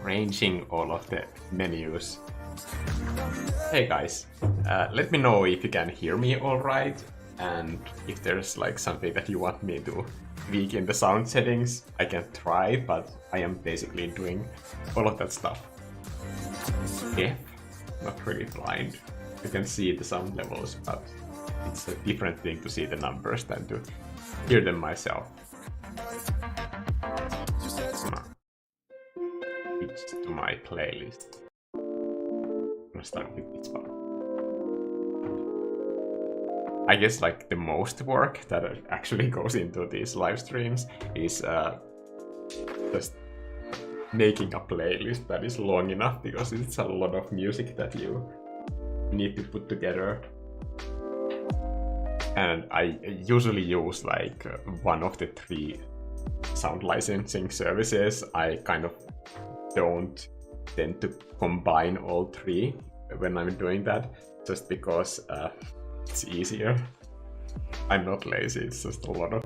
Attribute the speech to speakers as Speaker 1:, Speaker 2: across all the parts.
Speaker 1: arranging all of the menus. Hey guys, let me know if you can hear me alright, and if there's like something that you want me to tweak in the sound settings, I can try, but I am basically doing all of that stuff. F, not really blind. You can see the sound levels, but it's a different thing to see the numbers than to hear them myself. Switch to my playlist. I'm gonna start with this one. I guess like the most work that actually goes into these live streams is just making a playlist that is long enough, because it's a lot of music that you need to put together. And I usually use like one of the 3 sound licensing services. I kind of don't tend to combine all 3 when I'm doing that, just because it's easier. I'm not lazy, it's just a lot of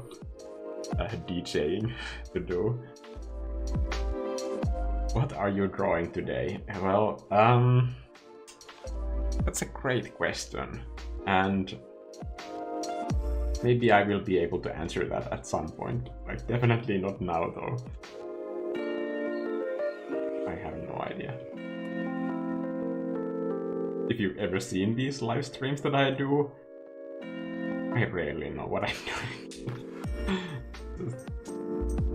Speaker 1: DJing to do. What are you drawing today? Well, that's a great question, and maybe I will be able to answer that at some point. Like, definitely not now though. I have no idea. If you've ever seen these live streams that I do, I rarely know what I'm doing.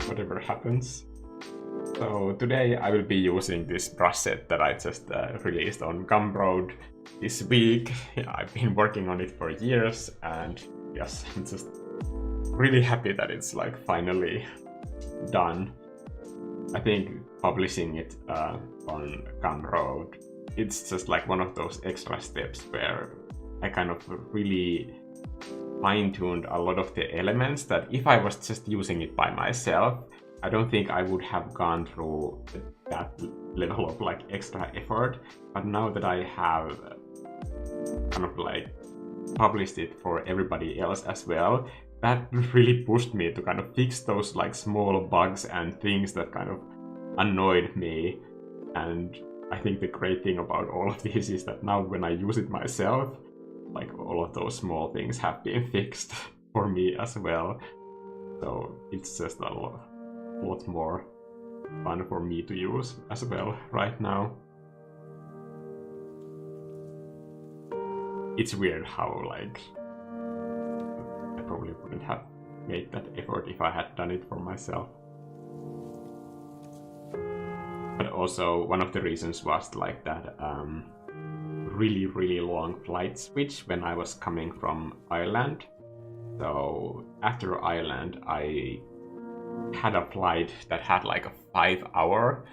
Speaker 1: Whatever happens. So today I will be using this brush set that I just released on Gumroad this week. Yeah, I've been working on it for years, and yes, I'm just really happy that it's like finally done. I think publishing it on Gumroad, it's just like one of those extra steps where I kind of really fine-tuned a lot of the elements that if I was just using it by myself, I don't think I would have gone through that level of like extra effort. But now that I have kind of like published it for everybody else as well, that really pushed me to kind of fix those like small bugs and things that kind of annoyed me. And I think the great thing about all of this is that now when I use it myself, like all of those small things have been fixed for me as well. So it's just a lot more fun for me to use as well right now. It's weird how like I probably wouldn't have made that effort if I had done it for myself. But also one of the reasons was like that really long flight switch when I was coming from Ireland. So after Ireland I had a flight that had like a 5-hour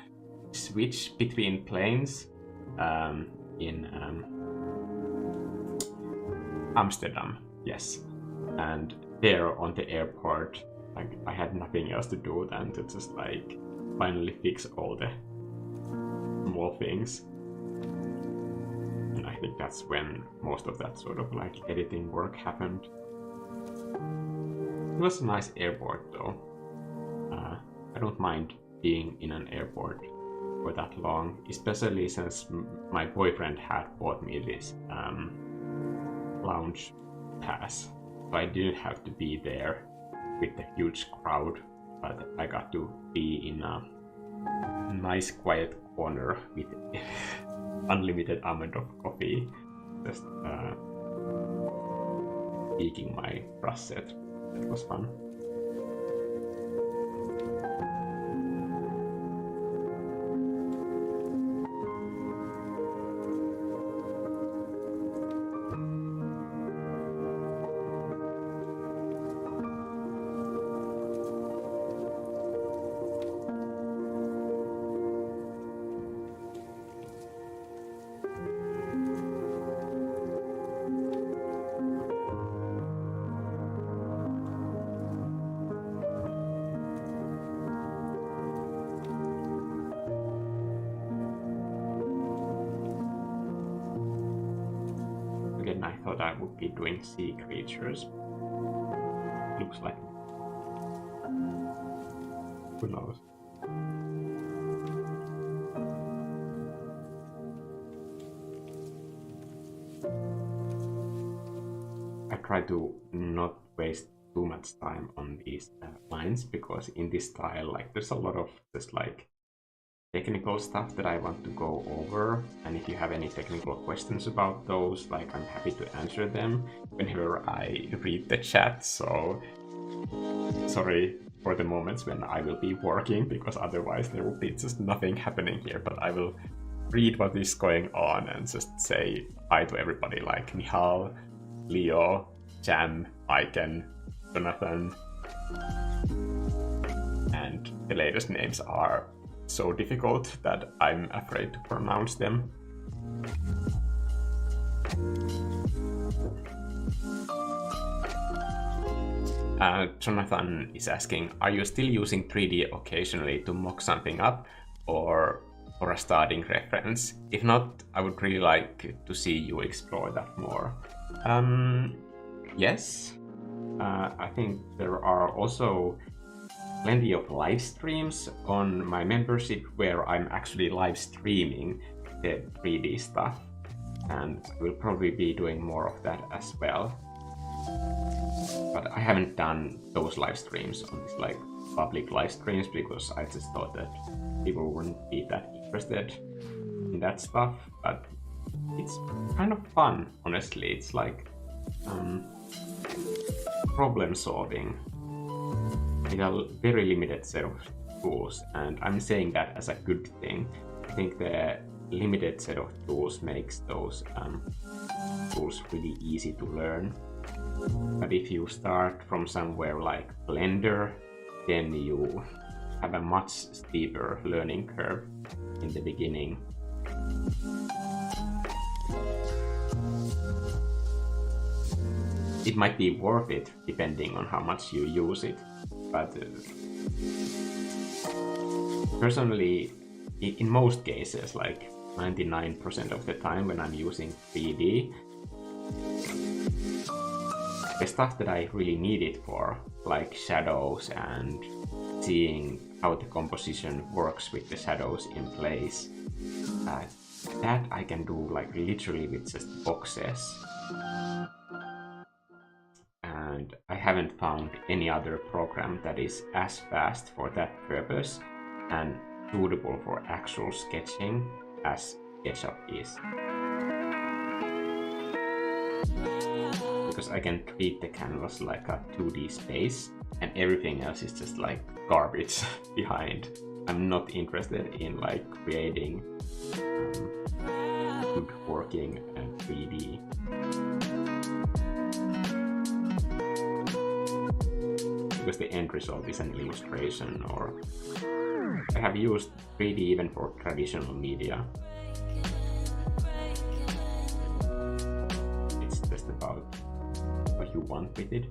Speaker 1: switch between planes in Amsterdam, yes. And there on the airport, like I had nothing else to do than to just like finally fix all the small things. And I think that's when most of that sort of like editing work happened. It was a nice airport though. I don't mind being in an airport for that long, especially since my boyfriend had bought me this lounge pass, so I didn't have to be there with the huge crowd, but I got to be in a nice quiet corner with unlimited amount of coffee, just speaking my brush set. That was fun. Again, I thought I would be doing sea creatures. Looks like. Who knows? try to not waste too much time on these lines, because in this style, like, there's a lot of just like technical stuff that I want to go over, and if you have any technical questions about those, like, I'm happy to answer them whenever I read the chat. So sorry for the moments when I will be working, because otherwise there will be just nothing happening here, but I will read what is going on and just say hi to everybody, like Nihal, Leo, Jam, Aiken, Jonathan, and the latest names are so difficult that I'm afraid to pronounce them. Jonathan is asking, are you still using 3D occasionally to mock something up, or for a starting reference? If not, I would really like to see you explore that more. Yes. I think there are also plenty of live streams on my membership where I'm actually live streaming the 3D stuff, and we'll probably be doing more of that as well. But I haven't done those live streams on these like public live streams because I just thought that people wouldn't be that interested in that stuff. But it's kind of fun, honestly. It's like problem solving with a very limited set of tools, and I'm saying that as a good thing. I think the limited set of tools makes those tools really easy to learn. But if you start from somewhere like Blender, then you have a much steeper learning curve in the beginning. It might be worth it depending on how much you use it, but personally, in most cases, like 99% of the time when I'm using 3D, the stuff that I really need it for, like shadows and seeing how the composition works with the shadows in place, that I can do like literally with just boxes. And I haven't found any other program that is as fast for that purpose and suitable for actual sketching as SketchUp is. Because I can treat the canvas like a 2D space and everything else is just like garbage behind. I'm not interested in like creating good working 3D. Because the end result is an illustration, or I have used 3D even for traditional media. It's just about what you want with it.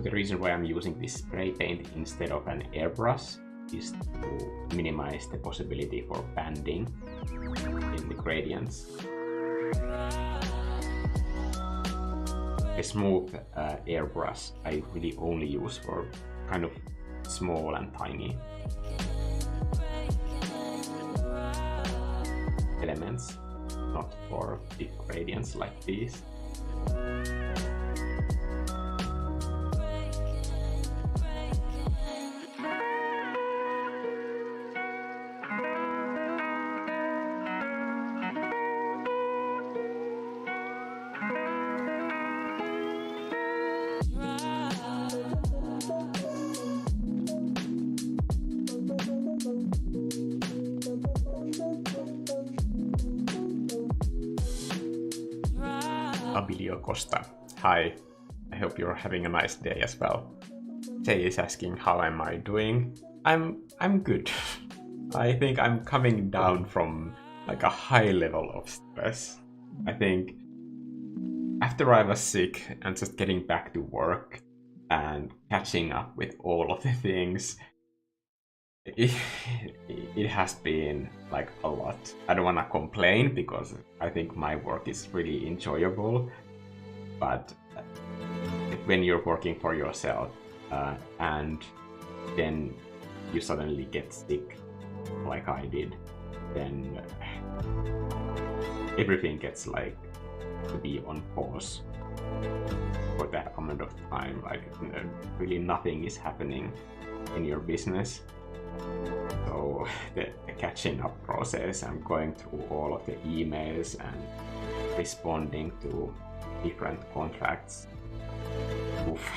Speaker 1: The reason why I'm using this spray paint instead of an airbrush is to minimize the possibility for banding in the gradients. A smooth airbrush I really only use for kind of small and tiny elements, not for big gradients like these. Abilio Costa. Hi, I hope you're having a nice day as well. Jay is asking how am I doing. I'm good. I think I'm coming down from like a high level of stress. I think after I was sick and just getting back to work and catching up with all of the things it has been like a lot. I don't want to complain because I think my work is really enjoyable, but when you're working for yourself and then you suddenly get sick like I did, then everything gets like to be on pause for that amount of time. Like really nothing is happening in your business. So the catching up process and going through all of the emails and responding to different contracts, oof,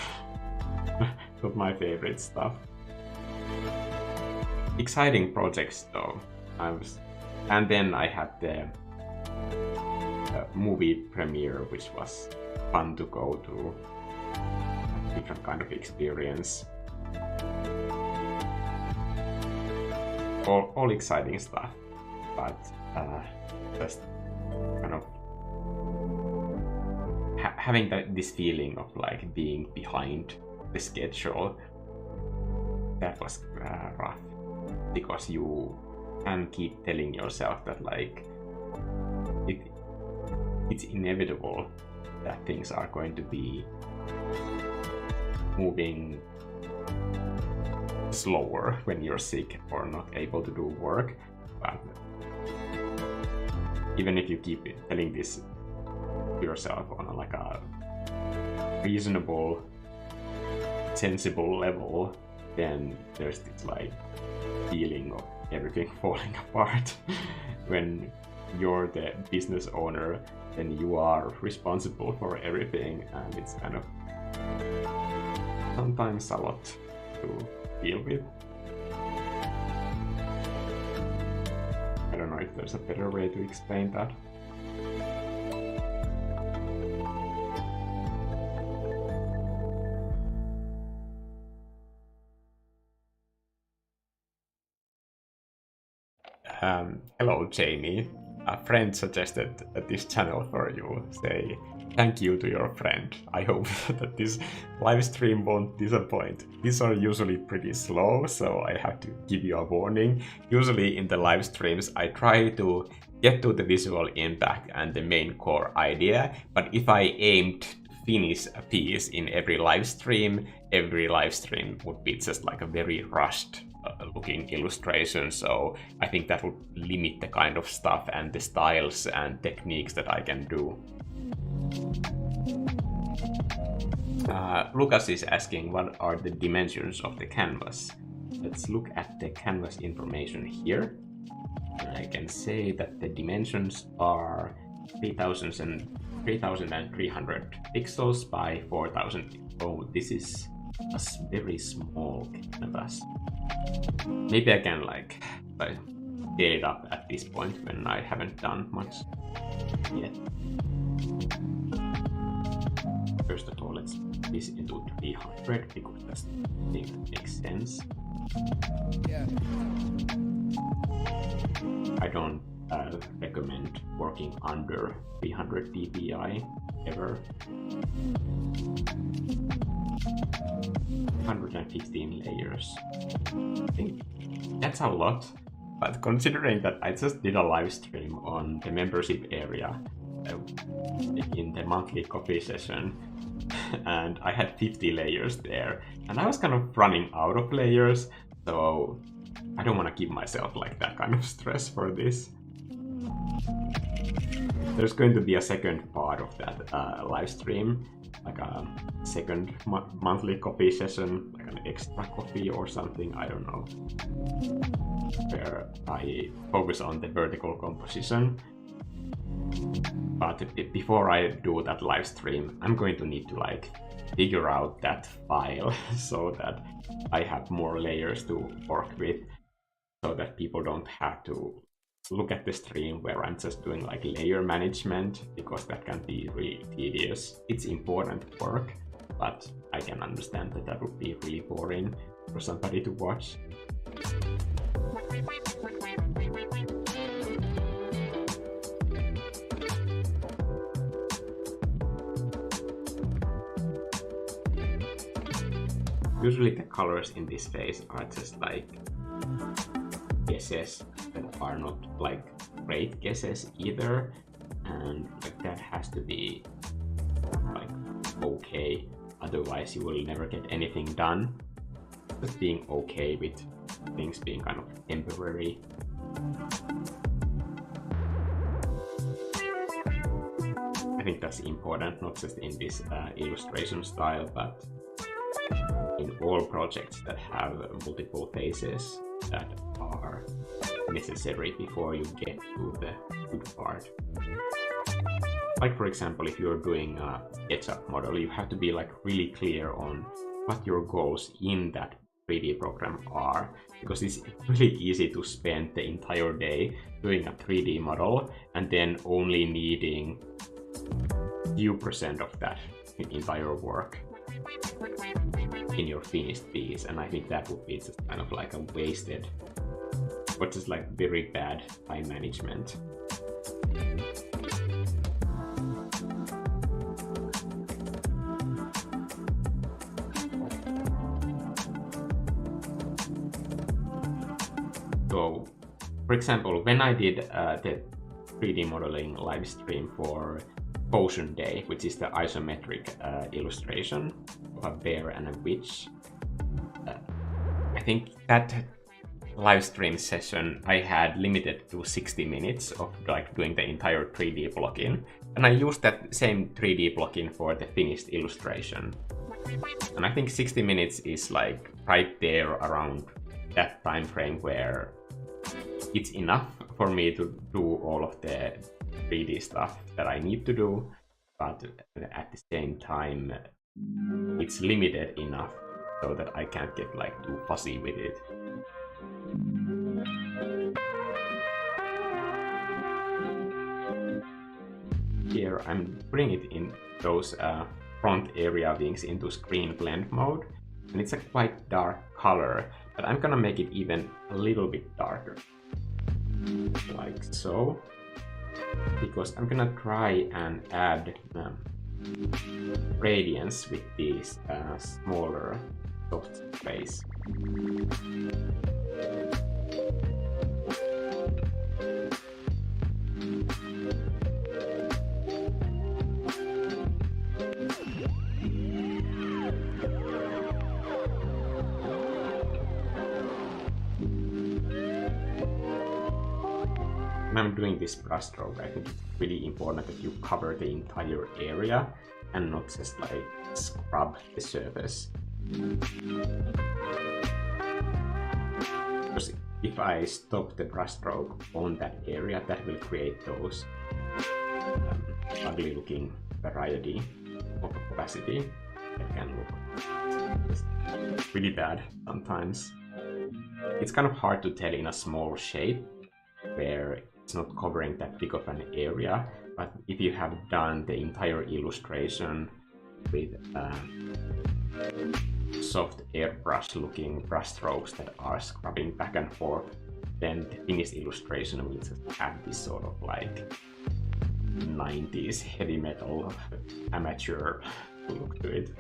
Speaker 1: not my favorite stuff. Exciting projects though. And then I had the movie premiere, which was fun to go to. A different kind of experience. All exciting stuff, but just kind of having this feeling of like being behind the schedule, that was rough, because you can keep telling yourself that like it's inevitable that things are going to be moving slower when you're sick or not able to do work. But even if you keep telling this to yourself on like a reasonable, sensible level, then there's this like feeling of everything falling apart. When you're the business owner, then you are responsible for everything, and it's kind of sometimes a lot to deal with. I don't know if there's a better way to explain that. Hello Jamie, a friend suggested this channel for you. Say thank you to your friend. I hope that this live stream won't disappoint. These are usually pretty slow, so I have to give you a warning. Usually in the live streams I try to get to the visual impact and the main core idea, but if I aimed to finish a piece in every live stream would be just like a very rushed looking illustration, so I think that would limit the kind of stuff and the styles and techniques that I can do. Lucas is asking what are the dimensions of the canvas. Let's look at the canvas information here. I can say that the dimensions are 3,300 pixels by 4,000. Oh, this is a very small canvas. Maybe I can like get it up at this point when I haven't done much yet. First of all, let's put this into 300 because that's the thing that makes sense. Yeah. I don't recommend working under 300 dpi ever. 115 layers. I think that's a lot, but considering that I just did a live stream on the membership area in the monthly coffee session, and I had 50 layers there, and I was kind of running out of layers, so I don't want to give myself like that kind of stress for this. There's going to be a second part of that live stream, like a second monthly coffee session, like an extra coffee or something, I don't know, where I focus on the vertical composition. But before I do that live stream, I'm going to need to like figure out that file so that I have more layers to work with, so that people don't have to look at the stream where I'm just doing like layer management, because that can be really tedious. It's important work, but I can understand that that would be really boring for somebody to watch. Usually the colors in this phase are just like guesses that are not like great guesses either, and like that has to be like okay, otherwise you will never get anything done. Just being okay with things being kind of temporary. I think that's important, not just in this illustration style, but in all projects that have multiple phases that are necessary before you get to the good part. Like for example, if you're doing a SketchUp model, you have to be like really clear on what your goals in that 3D program are, because it's really easy to spend the entire day doing a 3D model and then only needing few percent of that entire work in your finished piece, and I think that would be just kind of like a wasted, or just like very bad time management. So, for example, when I did the 3D modeling live stream for Potion Day, which is the isometric illustration of a bear and a witch, I think that live stream session I had limited to 60 minutes of like doing the entire 3D plugin, and I used that same 3D plugin for the finished illustration. And I think 60 minutes is like right there around that time frame where it's enough for me to do all of the 3D stuff that I need to do, but at the same time it's limited enough so that I can't get like too fussy with it. Here I'm putting it in those front area wings into screen blend mode, and it's a quite dark color, but I'm gonna make it even a little bit darker, like so, because I'm gonna try and add gradients with these smaller soft sprays. When I'm doing this brushstroke, I think it's really important that you cover the entire area and not just like scrub the surface. Because if I stop the brushstroke on that area, that will create those ugly looking variety of opacity that can look really bad sometimes. It's kind of hard to tell in a small shape where it's not covering that big of an area, but if you have done the entire illustration with soft airbrush looking brush strokes that are scrubbing back and forth, then the finished illustration will just have this sort of like 90s heavy metal amateur look to it.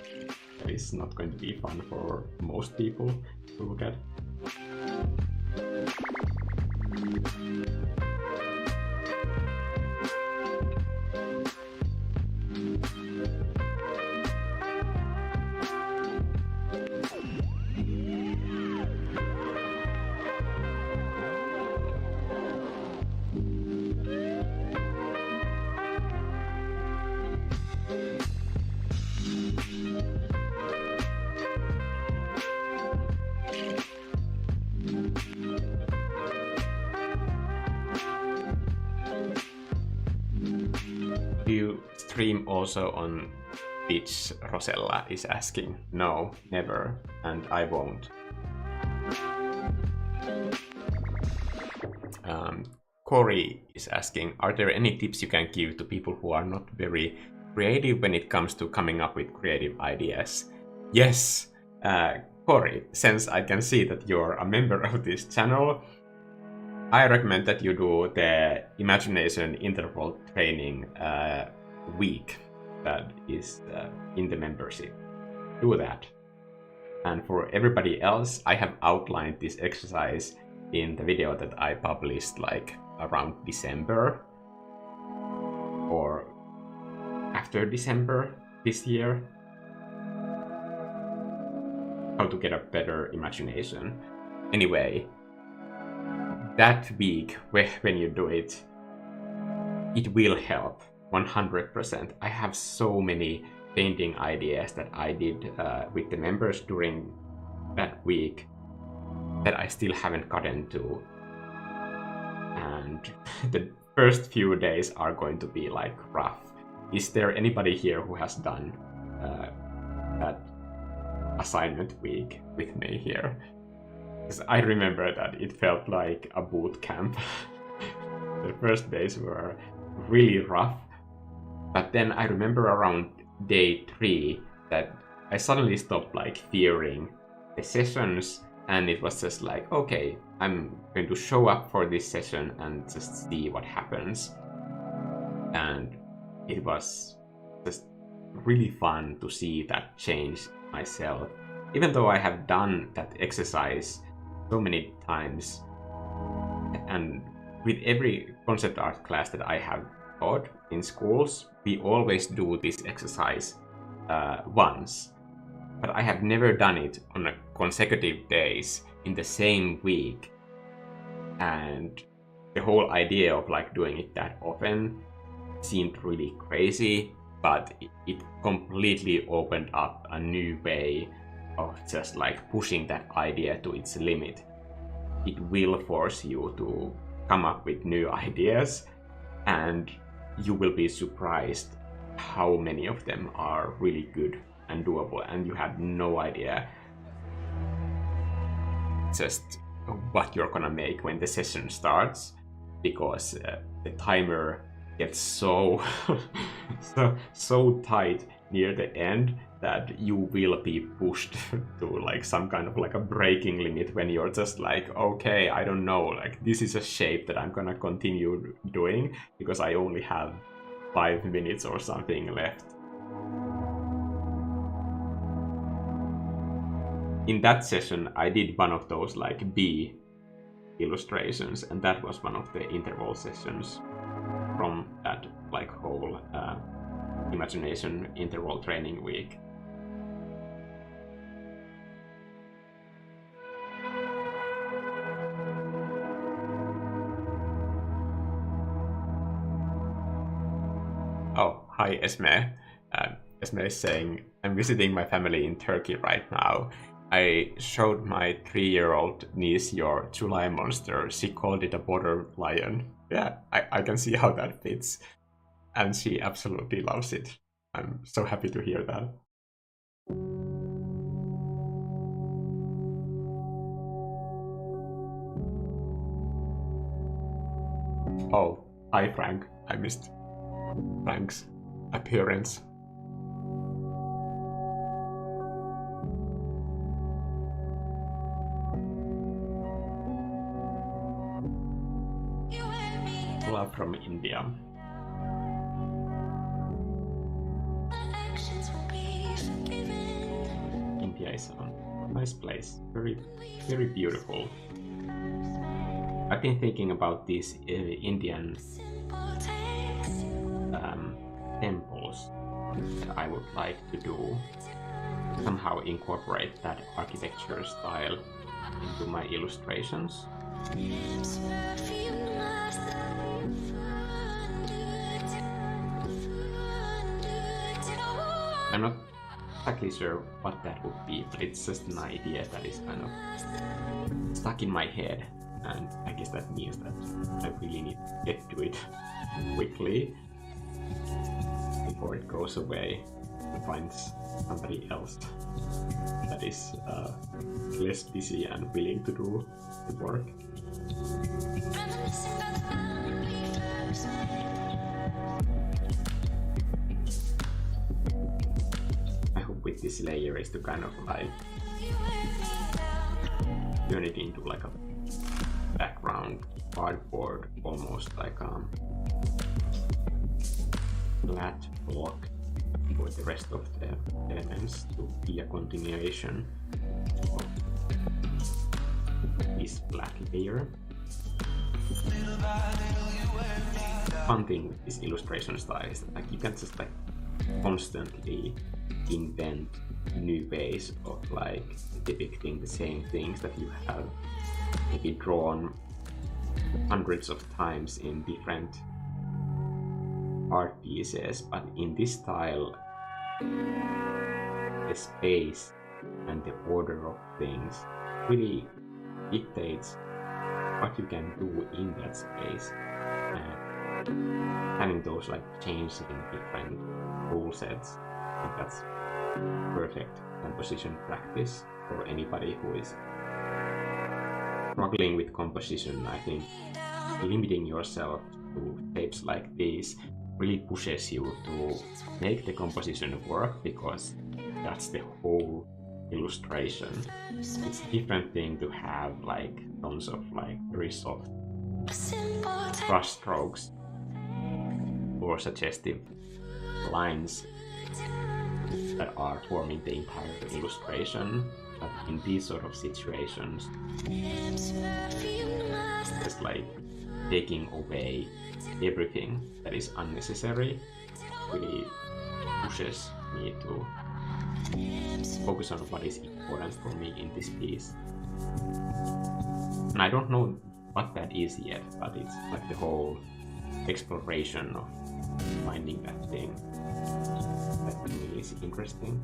Speaker 1: That is not going to be fun for most people to look at. Do you stream also on Twitch? Rosella is asking. No, never, and I won't. Corey is asking, are there any tips you can give to people who are not very creative when it comes to coming up with creative ideas? Yes, Corey, since I can see that you're a member of this channel, I recommend that you do the imagination interval training week that is in the membership. Do that. And for everybody else, I have outlined this exercise in the video that I published like around December or after December this year. How to get a better imagination. Anyway, that week when you do it, it will help 100%. I have so many painting ideas that I did with the members during that week that I still haven't gotten to. And the first few days are going to be like rough. Is there anybody here who has done that assignment week with me here? Because I remember that it felt like a boot camp. The first days were really rough, but then I remember around day 3 that I suddenly stopped like fearing the sessions, and it was just like, okay, I'm going to show up for this session and just see what happens. And it was just really fun to see that change myself. Even though I have done that exercise so many times, and with every concept art class that I have taught in schools, we always do this exercise once. But I have never done it on a consecutive days in the same week. And the whole idea of like doing it that often seemed really crazy, but it completely opened up a new way of just like pushing that idea to its limit. It will force you to come up with new ideas, and you will be surprised how many of them are really good and doable, and you have no idea just what you're gonna make when the session starts, because the timer gets so so tight near the end that you will be pushed to like some kind of like a breaking limit when you're just like, okay, I don't know, like this is a shape that I'm gonna continue doing because I only have 5 minutes or something left. In that session, I did one of those like B illustrations, and that was one of the interval sessions from that like whole imagination interval training week. Oh, hi Esme. Esme is saying, I'm visiting my family in Turkey right now. I showed my 3-year-old niece your July monster. She called it a border lion. Yeah, I can see how that fits. And she absolutely loves it. I'm so happy to hear that. Oh, hi Frank. I missed Frank's appearance. Love from India. India is a nice place. Very, very beautiful. I've been thinking about these Indian temples that I would like to do. Somehow incorporate that architecture style into my illustrations. I'm not exactly sure what that would be, but it's just an idea that is kind of stuck in my head, and I guess that means that I really need to get to it quickly before it goes away and finds somebody else that is less busy and willing to do the work. I hope with this layer is to kind of like turn it into like a background cardboard, almost like a flat block for the rest of the elements to be a continuation of this black layer. One thing with this illustration style is that like you can just like constantly invent new ways of like depicting the same things that you have maybe drawn hundreds of times in different art pieces, but in this style the space and the order of things really dictates what you can do in that space, and having those like changes in different rule sets, I think that's perfect composition practice for anybody who is struggling with composition. I think limiting yourself to shapes like these really pushes you to make the composition work, because that's the whole illustration. It's a different thing to have like tons of like very soft brush strokes or suggestive lines that are forming the entire illustration. But in these sort of situations, just like taking away everything that is unnecessary really pushes me to focus on what is important for me in this piece. And I don't know what that is yet, but it's like the whole exploration of finding that thing that to me is interesting.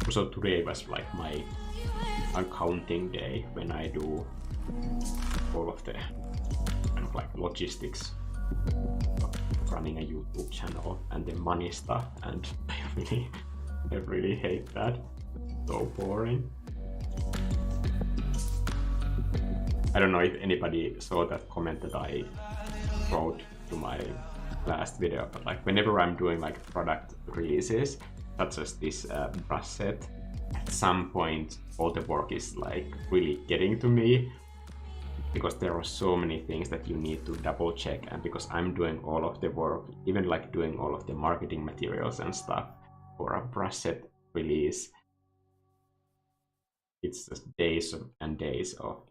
Speaker 1: So today was like my accounting day, when I do all of the kind of like logistics of running a YouTube channel and the money stuff, and I really hate that. So boring. I don't know if anybody saw that comment that I wrote to my last video, but like whenever I'm doing like product releases, such as this brush set, at some point all the work is like really getting to me, because there are so many things that you need to double check, and because I'm doing all of the work, even like doing all of the marketing materials and stuff for a brush set release, it's just days and days of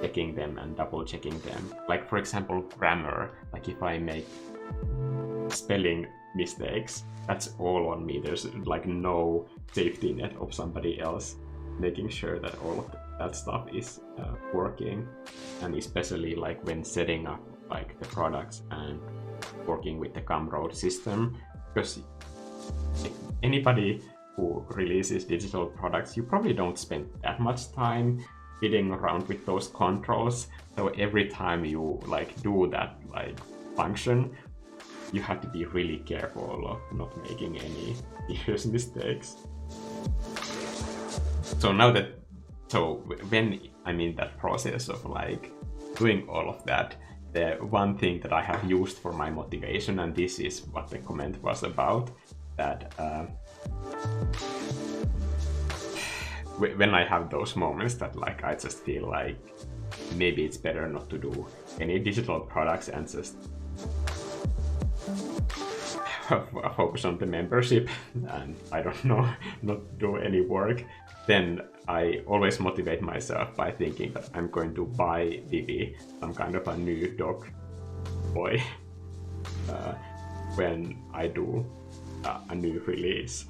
Speaker 1: checking them and double checking them. Like for example, grammar, like if I make spelling mistakes, that's all on me. There's like no safety net of somebody else making sure that all of that stuff is working. And especially like when setting up like the products and working with the Gumroad system, because anybody who releases digital products, you probably don't spend that much time fiddling around with those controls. So every time you like do that like function, you have to be really careful of not making any serious mistakes. So when I'm in that process of like doing all of that, the one thing that I have used for my motivation, and this is what the comment was about, that when I have those moments that like I just feel like maybe it's better not to do any digital products and just focus on the membership and I don't know, not do any work, then I always motivate myself by thinking that I'm going to buy Vivi some kind of a new dog toy when I do a new release.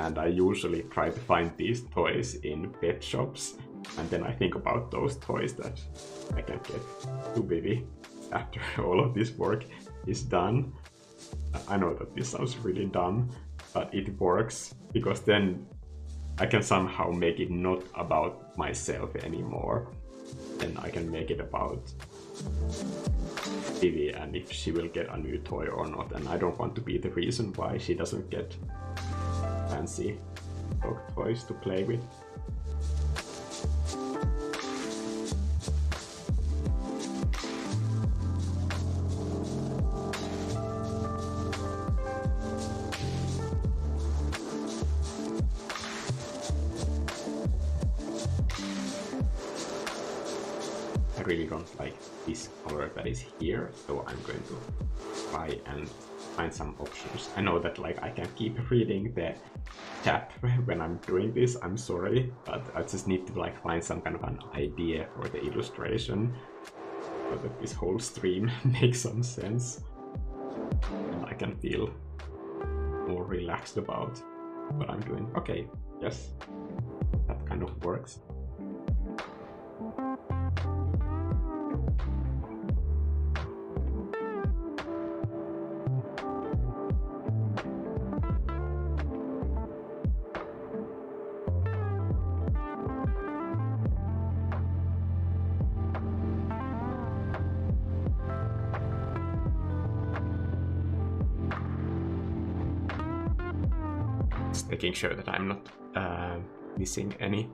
Speaker 1: And I usually try to find these toys in pet shops, and then I think about those toys that I can get to Vivi after all of this work is done. I know that this sounds really dumb, but it works, because then I can somehow make it not about myself anymore. Then I can make it about Vivi and if she will get a new toy or not, and I don't want to be the reason why she doesn't get fancy dog toys to play with. I really don't like this color that is here, so I'm going to try and find some options. I know that like I can keep reading the chat when I'm doing this, I'm sorry, but I just need to like find some kind of an idea for the illustration so that this whole stream makes some sense and I can feel more relaxed about what I'm doing. Okay, yes, that kind of works. Just making sure that I'm not missing any.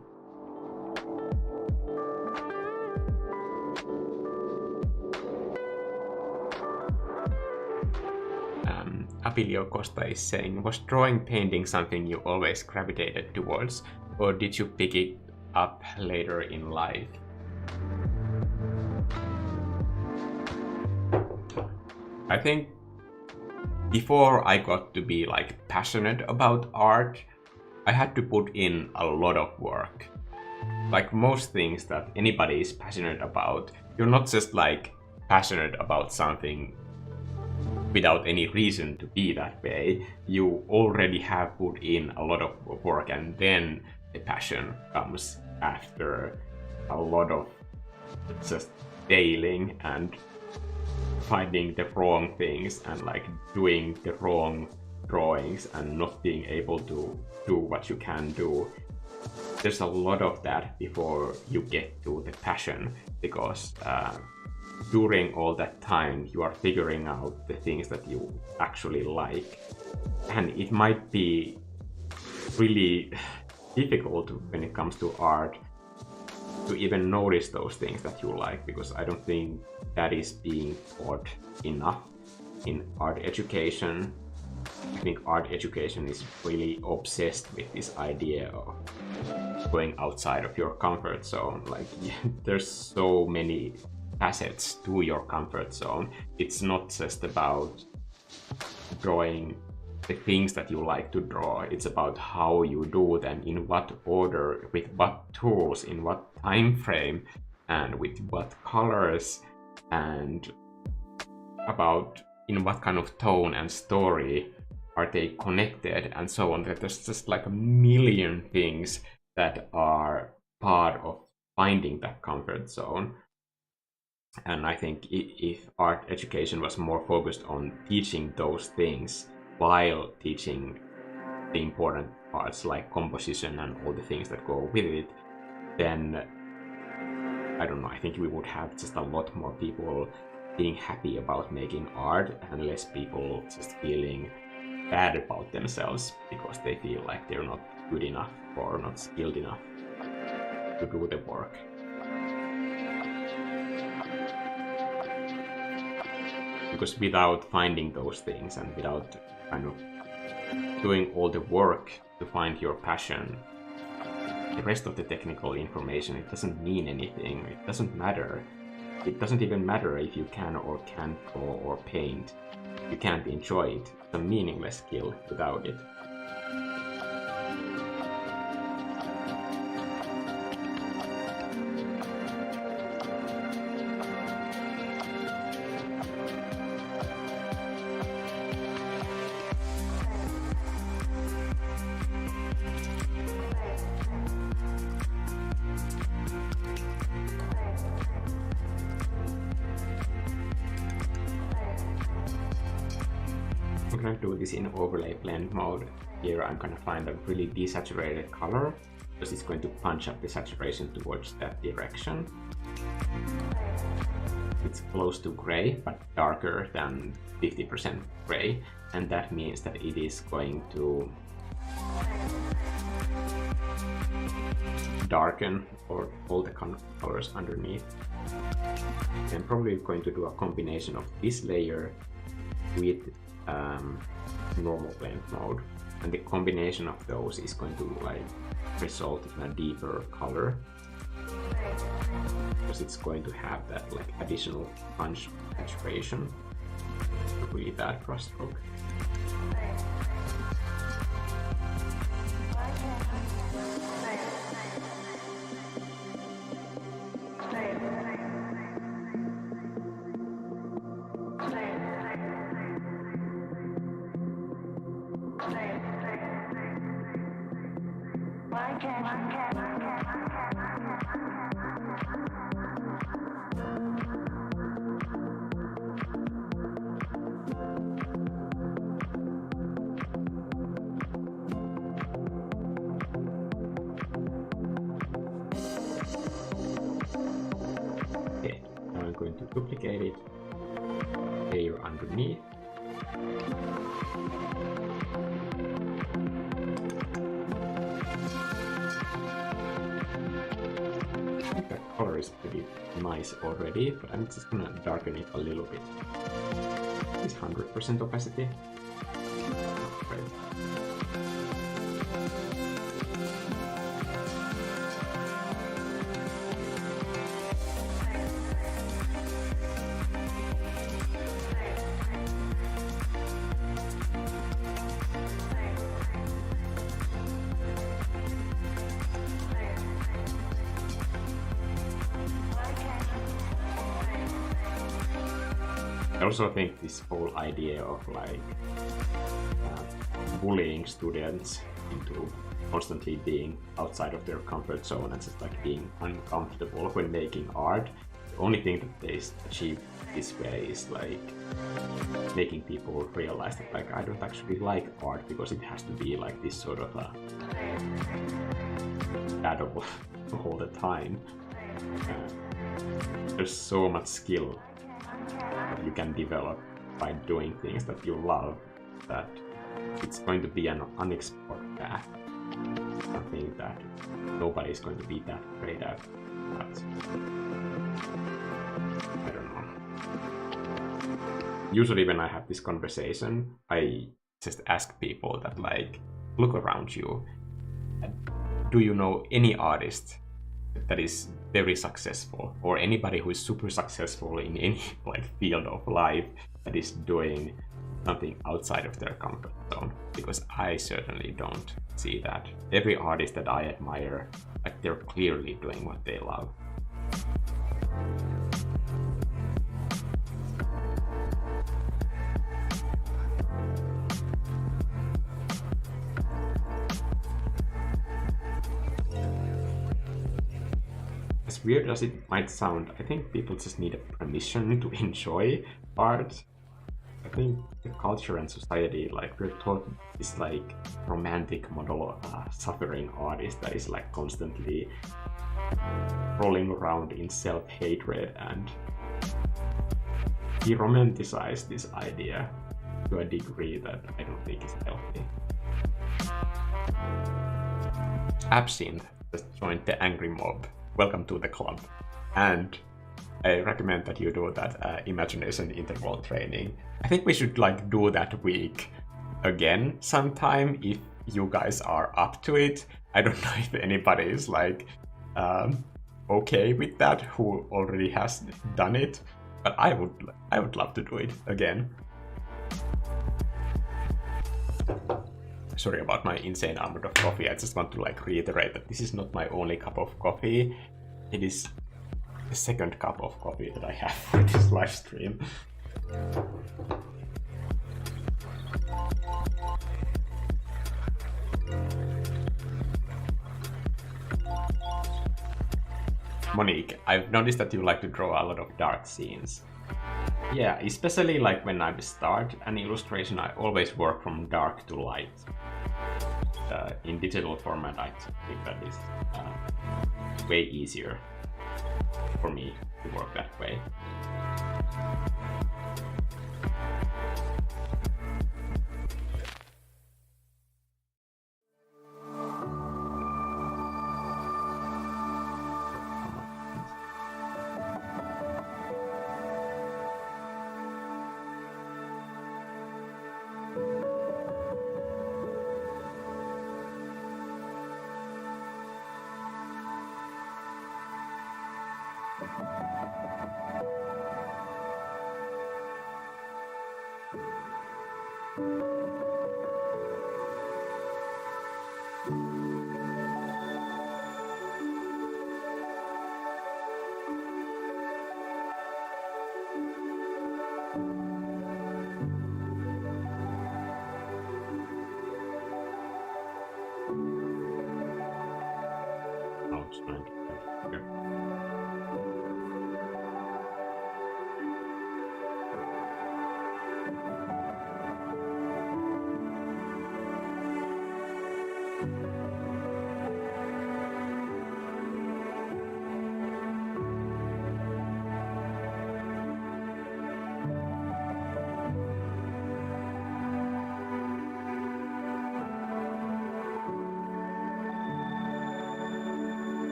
Speaker 1: Abilio Costa is saying, was drawing painting something you always gravitated towards, or did you pick it up later in life? I think before I got to be like passionate about art, I had to put in a lot of work. Like most things that anybody is passionate about, you're not just like passionate about something without any reason to be that way. You already have put in a lot of work, and then the passion comes after a lot of just failing and finding the wrong things and like doing the wrong drawings and not being able to do what you can do. There's a lot of that before you get to the passion, because during all that time you are figuring out the things that you actually like, and it might be really difficult when it comes to art to even notice those things that you like, because I don't think that is being taught enough in art education. I think art education is really obsessed with this idea of going outside of your comfort zone. Like there's so many facets to your comfort zone. It's not just about drawing the things that you like to draw. It's about how you do them, in what order, with what tools, in what time frame, and with what colors, and about in what kind of tone and story are they connected, and so on. There's just like a million things that are part of finding that comfort zone. And I think if art education was more focused on teaching those things while teaching the important parts like composition and all the things that go with it, then I don't know, I think we would have just a lot more people being happy about making art and less people just feeling bad about themselves because they feel like they're not good enough or not skilled enough to do the work. Because without finding those things and without kind of doing all the work to find your passion, the rest of the technical information, it doesn't mean anything. It doesn't matter. It doesn't even matter if you can or can't draw or paint. You can't enjoy it. It's a meaningless skill without it. I'm gonna do this in overlay blend mode. Here I'm gonna find a really desaturated color because it's going to punch up the saturation towards that direction. It's close to gray, but darker than 50% gray, and that means that it is going to darken all the colors underneath. I'm probably going to do a combination of this layer with normal blend mode, and the combination of those is going to like result in a deeper color. because it's going to have that like additional punch saturation. Really bad brushstroke. Okay, now I'm going to duplicate it, layer underneath. I think that color is pretty nice already, but I'm just gonna darken it a little bit. It's 100% opacity. Great. I also think this whole idea of like bullying students into constantly being outside of their comfort zone and just like being uncomfortable when making art, the only thing that they achieve this way is like making people realize that like I don't actually like art because it has to be like this sort of a battle all the time. There's so much skill that you can develop by doing things that you love that it's going to be an unexplored path. Something that nobody is going to be that great at. But I don't know. Usually when I have this conversation, I just ask people that like, look around you. Do you know any artist that is very successful, or anybody who is super successful in any like field of life that is doing something outside of their comfort zone? Because I certainly don't see that. Every artist that I admire, like they're clearly doing what they love. As weird as it might sound, I think people just need a permission to enjoy art. I think the culture and society, like we're taught this like romantic model of a suffering artist that is like constantly rolling around in self-hatred, and we romanticize this idea to a degree that I don't think is healthy. Absinthe just joined the Angry Mob. Welcome to the club. And I recommend that you do that imagination interval training. I think we should like do that week again sometime if you guys are up to it. I don't know if anybody is like okay with that who already has done it, but I would love to do it again. Sorry about my insane amount of coffee. I just want to like reiterate that this is not my only cup of coffee. It is the second cup of coffee that I have for this live stream. Monique, I've noticed that you like to draw a lot of dark scenes. Yeah, especially like when I start an illustration, I always work from dark to light. In digital format, I think that is way easier for me to work that way.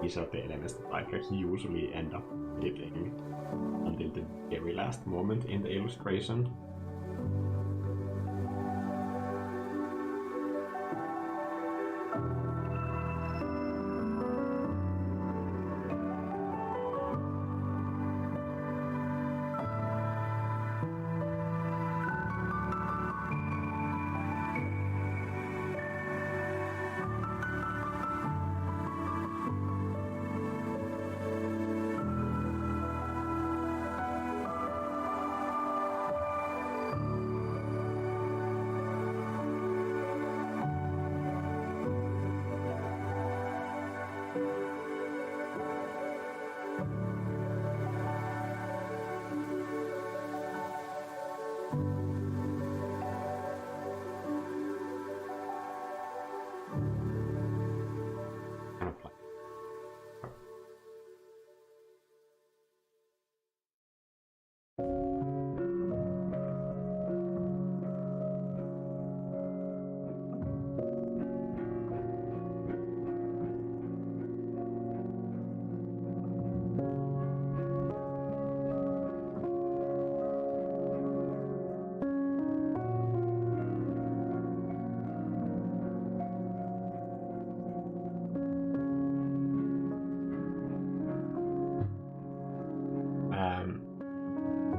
Speaker 1: These are the elements that I usually end up editing until the very last moment in the illustration.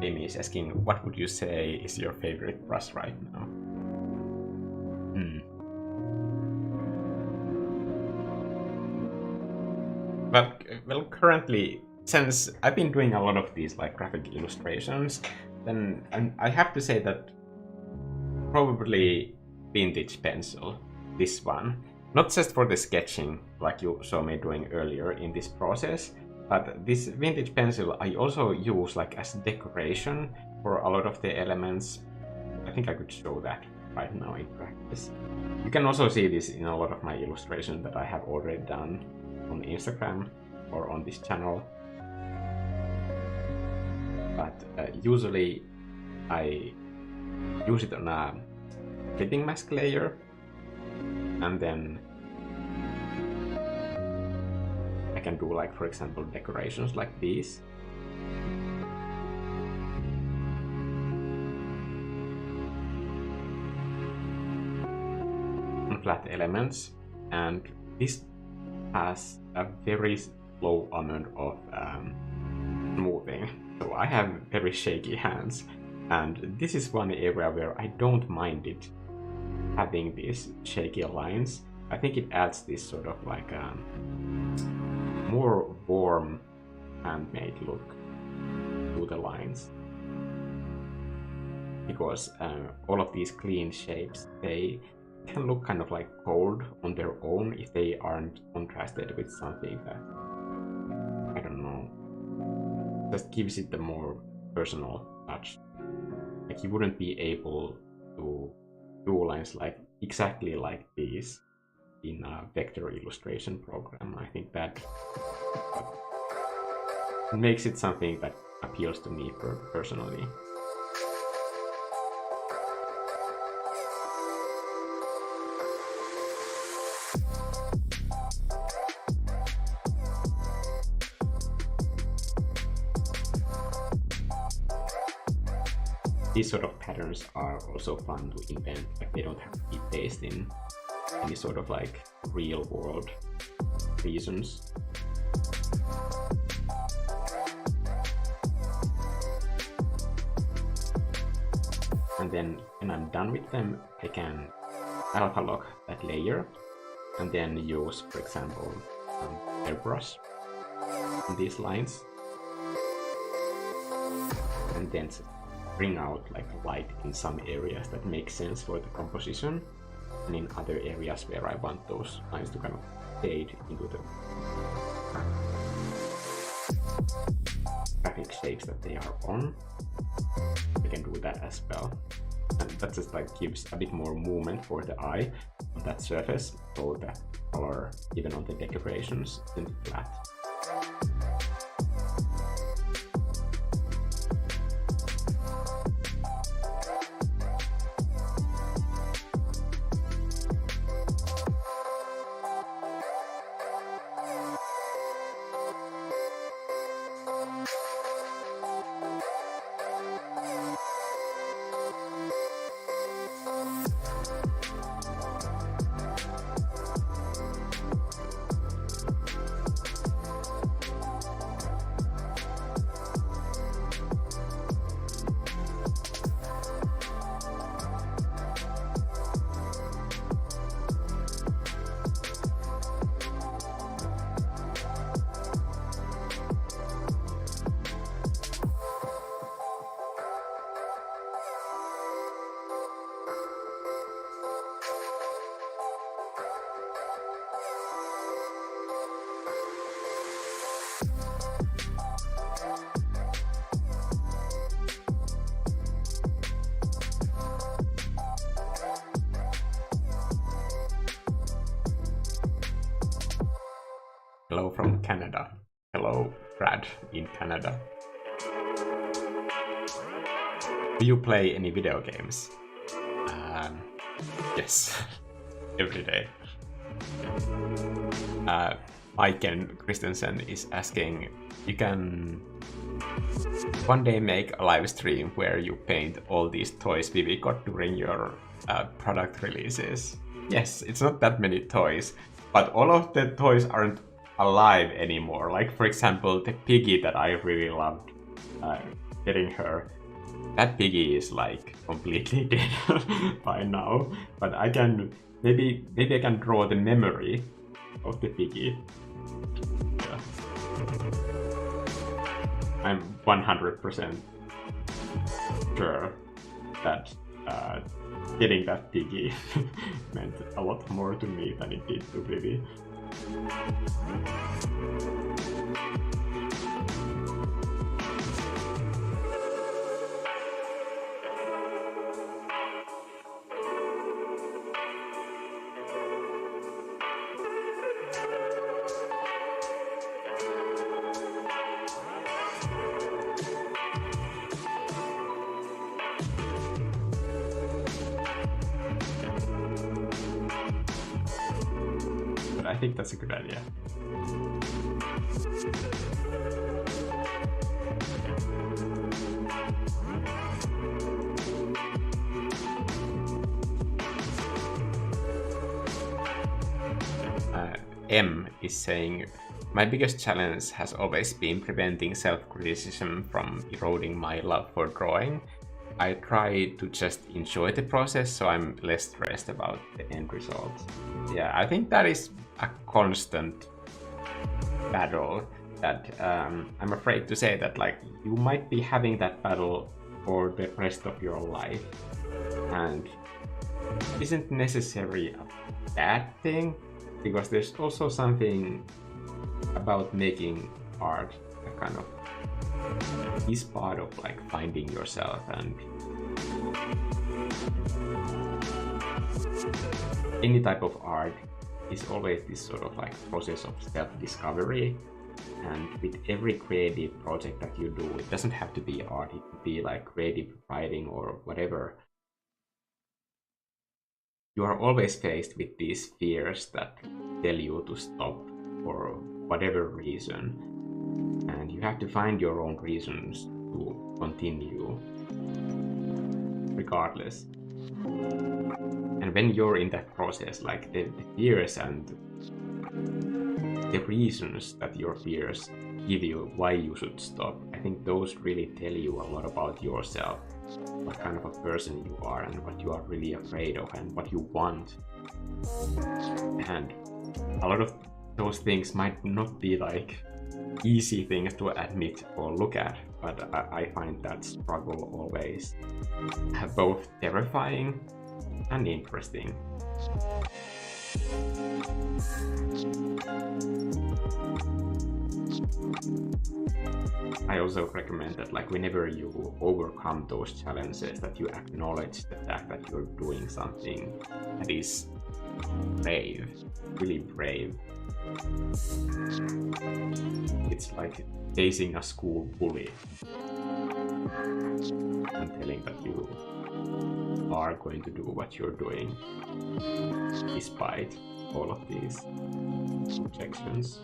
Speaker 1: Amy is asking, what would you say is your favorite brush right now? Well, currently, since I've been doing a lot of these like graphic illustrations, then I have to say that probably vintage pencil, this one. Not just for the sketching, like you saw me doing earlier in this process, but this vintage pencil I also use like as decoration for a lot of the elements. I think I could show that right now in practice. You can also see this in a lot of my illustrations that I have already done on Instagram or on this channel. But usually I use it on a clipping mask layer, and then I can do, like, for example, decorations like these. And flat elements, and this has a very low amount of smoothing, so I have very shaky hands, and this is one area where I don't mind it having these shaky lines. I think it adds this sort of like a more warm handmade look to the lines, because all of these clean shapes, they can look kind of like cold on their own if they aren't contrasted with something that, I don't know, just gives it a more personal touch. Like, you wouldn't be able to do lines like exactly like these in a vector illustration program. I think that makes it something that appeals to me personally. these sort of patterns are also fun to invent. Like they don't have to be based in any sort of like real world reasons. And then when I'm done with them, I can alpha lock that layer and then use, for example, an airbrush on these lines, and then bring out like light in some areas that make sense for the composition, and in other areas where I want those lines to kind of fade into the graphic shapes that they are on. We can do that as well, and that just like gives a bit more movement for the eye on that surface, so the color even on the decorations isn't flat. Hello from Canada. Hello, Brad in Canada. Do you play any video games? Yes, every day. Maiken Christensen is asking, you can one day make a live stream where you paint all these toys we got during your product releases. Yes, it's not that many toys, but all of the toys aren't alive anymore. Like, for example, the piggy that I really loved getting her. That piggy is like completely dead by now, but I can maybe I can draw the memory of the piggy. Yeah. I'm 100% sure that getting that piggy meant a lot more to me than it did to Vivi. I think that's a good idea. M is saying, my biggest challenge has always been preventing self-criticism from eroding my love for drawing. I try to just enjoy the process so I'm less stressed about the end result. Yeah, I think that is a constant battle that I'm afraid to say that like you might be having that battle for the rest of your life, and it isn't necessarily a bad thing, because there's also something about making art that kind of is part of like finding yourself, and any type of art is always this sort of like process of self-discovery, and with every creative project that you do, it doesn't have to be art, it could be like creative writing or whatever. You are always faced with these fears that tell you to stop for whatever reason, and you have to find your own reasons to continue. regardless. And when you're in that process, like the fears and the reasons that your fears give you why you should stop, I think those really tell you a lot about yourself, what kind of a person you are and what you are really afraid of and what you want. And a lot of those things might not be like easy things to admit or look at, but I find that struggle always both terrifying and interesting. I also recommend that like whenever you overcome those challenges, that you acknowledge the fact that you're doing something that is brave, really brave. It's like facing a school bully and telling that you are going to do what you're doing despite all of these objections.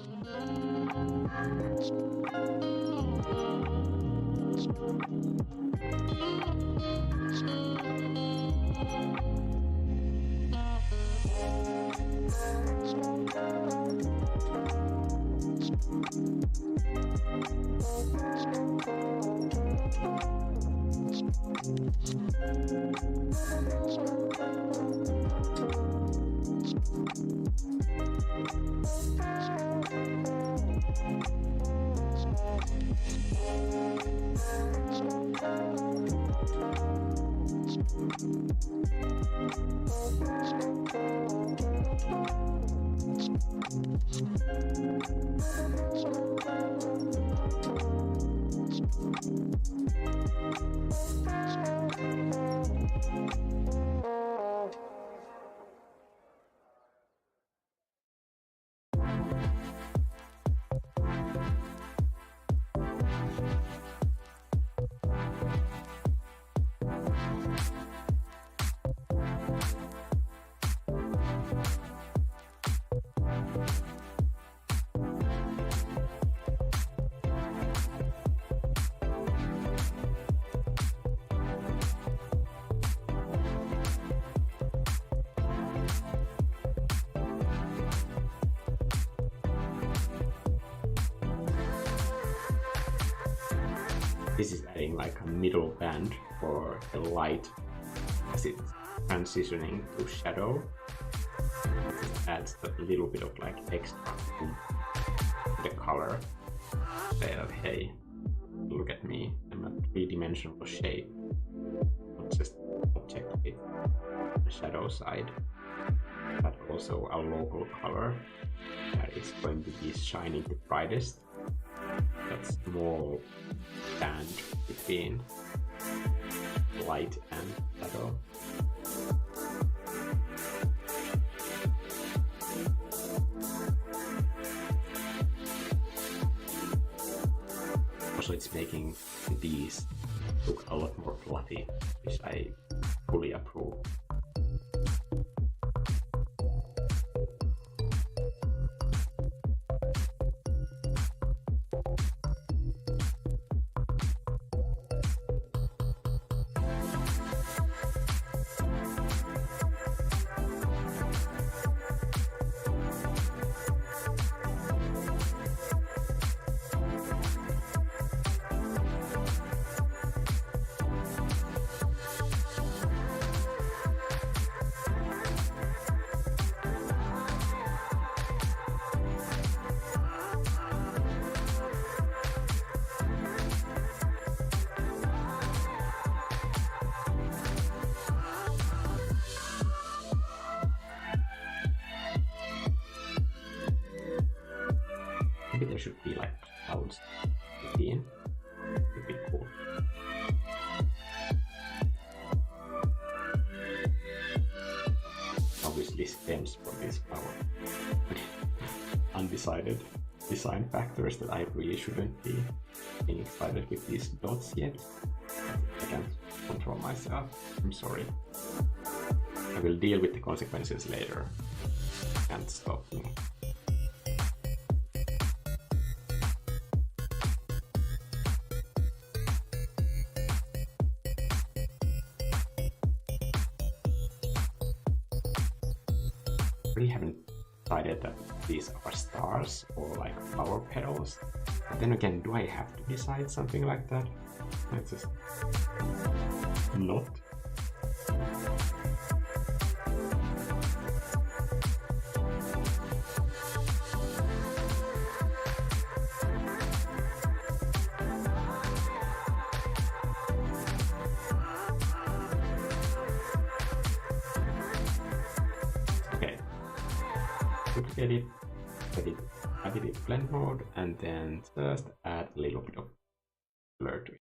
Speaker 1: This is adding like a middle band for the light as it's transitioning to shadow. It adds a little bit of like extra to the color. Say that, hey, look at me, I'm a three-dimensional shape, not just object with the shadow side, but also a local color that is going to be shining the brightest. That small band between light and shadow. Also, it's making these look a lot more fluffy, which I fully approve. Maybe there should be like clouds between. Would be cool. Obviously stems from this power. Undecided design factors that I really shouldn't be getting excited with these dots yet. I can't control myself. I'm sorry. I will deal with the consequences later. Can't stop me. really haven't decided that these are stars or like flower petals. But then again, do I have to decide something like that? I just not. Duplicate it, additive blend mode, and then just add a little bit of blur to it.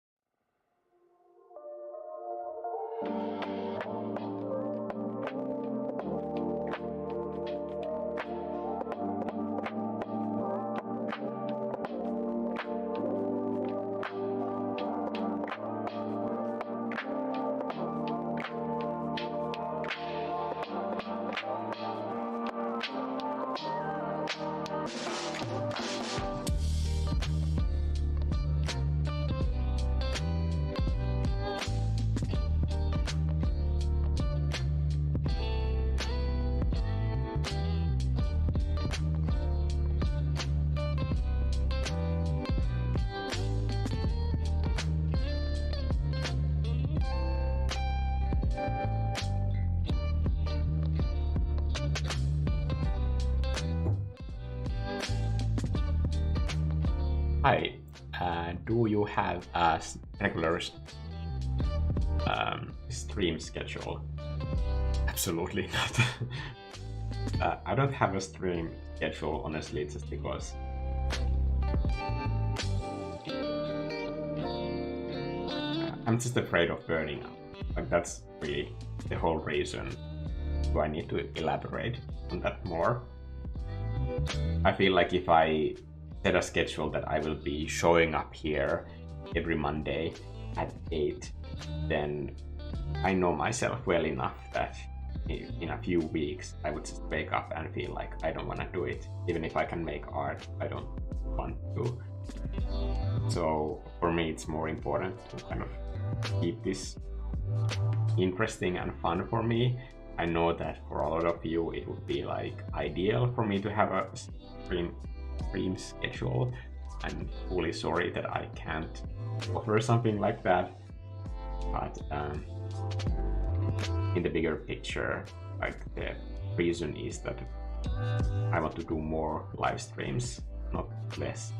Speaker 1: Hi, do you have a regular stream schedule? Absolutely not. I don't have a stream schedule, honestly, just because I'm just afraid of burning out. Like, that's really the whole reason. Do I need to elaborate on that more? I feel like if I set a schedule that I will be showing up here every Monday at 8, then I know myself well enough that in a few weeks I would just wake up and feel like I don't want to do it. Even if I can make art, I don't want to. So for me it's more important to kind of keep this interesting and fun for me. I know that for a lot of you it would be like ideal for me to have a stream schedule. I'm fully sorry that I can't offer something like that, but in the bigger picture, like, the reason is that I want to do more live streams, not less.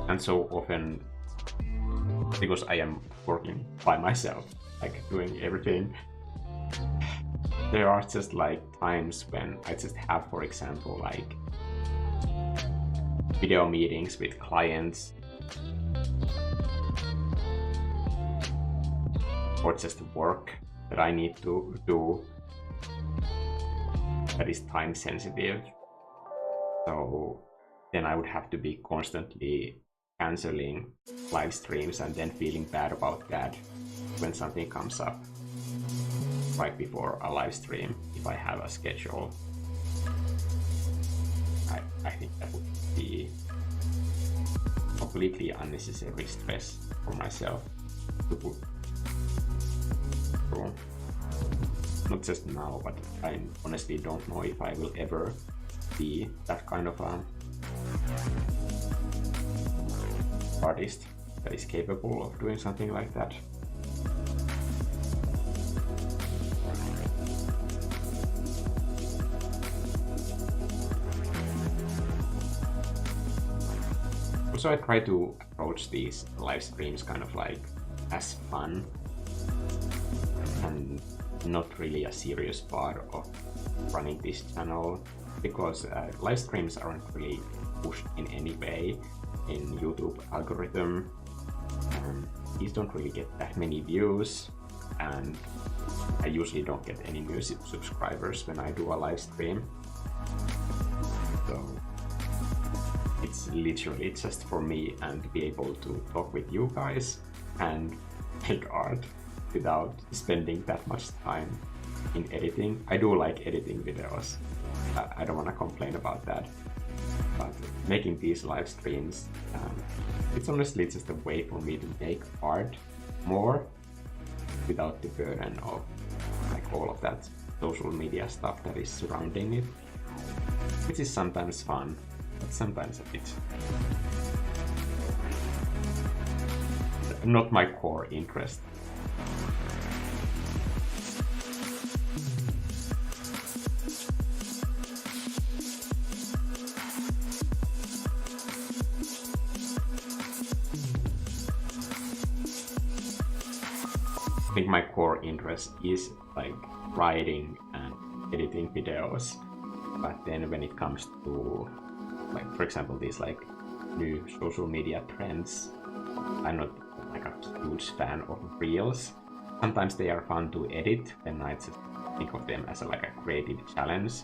Speaker 1: And so often, because I am working by myself, like doing everything, there are just like times when I just have, for example, like video meetings with clients, or just work that I need to do that is time sensitive. So then I would have to be constantly canceling live streams and then feeling bad about that when something comes up right before a live stream. If I have a schedule, I think that would be completely unnecessary stress for myself to put through. Not just now, but I honestly don't know if I will ever be that kind of artist that is capable of doing something like that. Also, I try to approach these live streams kind of like as fun and not really a serious part of running this channel, because live streams aren't really pushed in any way in YouTube algorithm. These don't really get that many views, and I usually don't get any new subscribers when I do a live stream. So it's literally just for me and to be able to talk with you guys and make art without spending that much time in editing. I do like editing videos. I don't want to complain about that. But making these live streams, it's honestly just a way for me to make art more without the burden of like all of that social media stuff that is surrounding it, which is sometimes fun, but sometimes a bit not my core interest. I think my core interest is like writing and editing videos, but then when it comes to like, for example, these like new social media trends, I'm not like a huge fan of reels. Sometimes they are fun to edit, and I just think of them as like a creative challenge,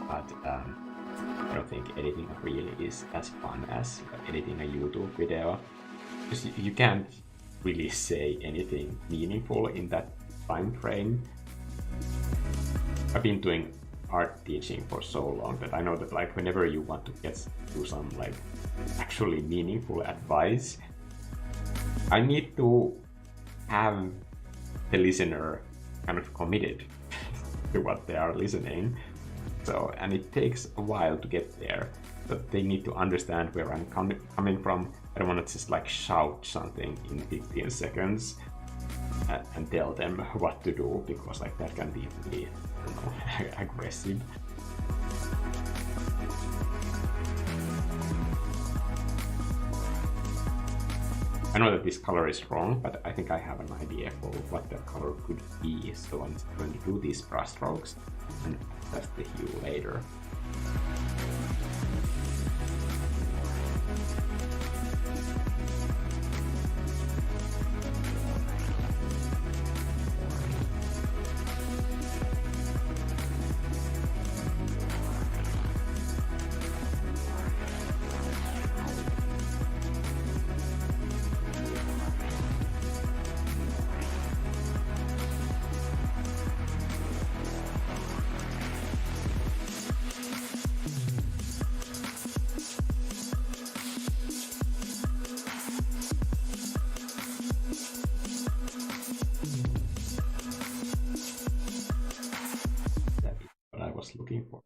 Speaker 1: but I don't think editing a reel is as fun as editing a YouTube video, because you can't really say anything meaningful in that time frame. I've been doing art teaching for so long that I know that like whenever you want to get to some like actually meaningful advice, I need to have the listener kind of committed to what they are listening. So, and it takes a while to get there. But they need to understand where I'm coming from. I don't want to just like shout something in 15 seconds and tell them what to do, because like that can be really, I don't know, aggressive. I know that this color is wrong, but I think I have an idea for what the color could be, so I'm going to do these brush strokes and adjust the hue later. Looking for.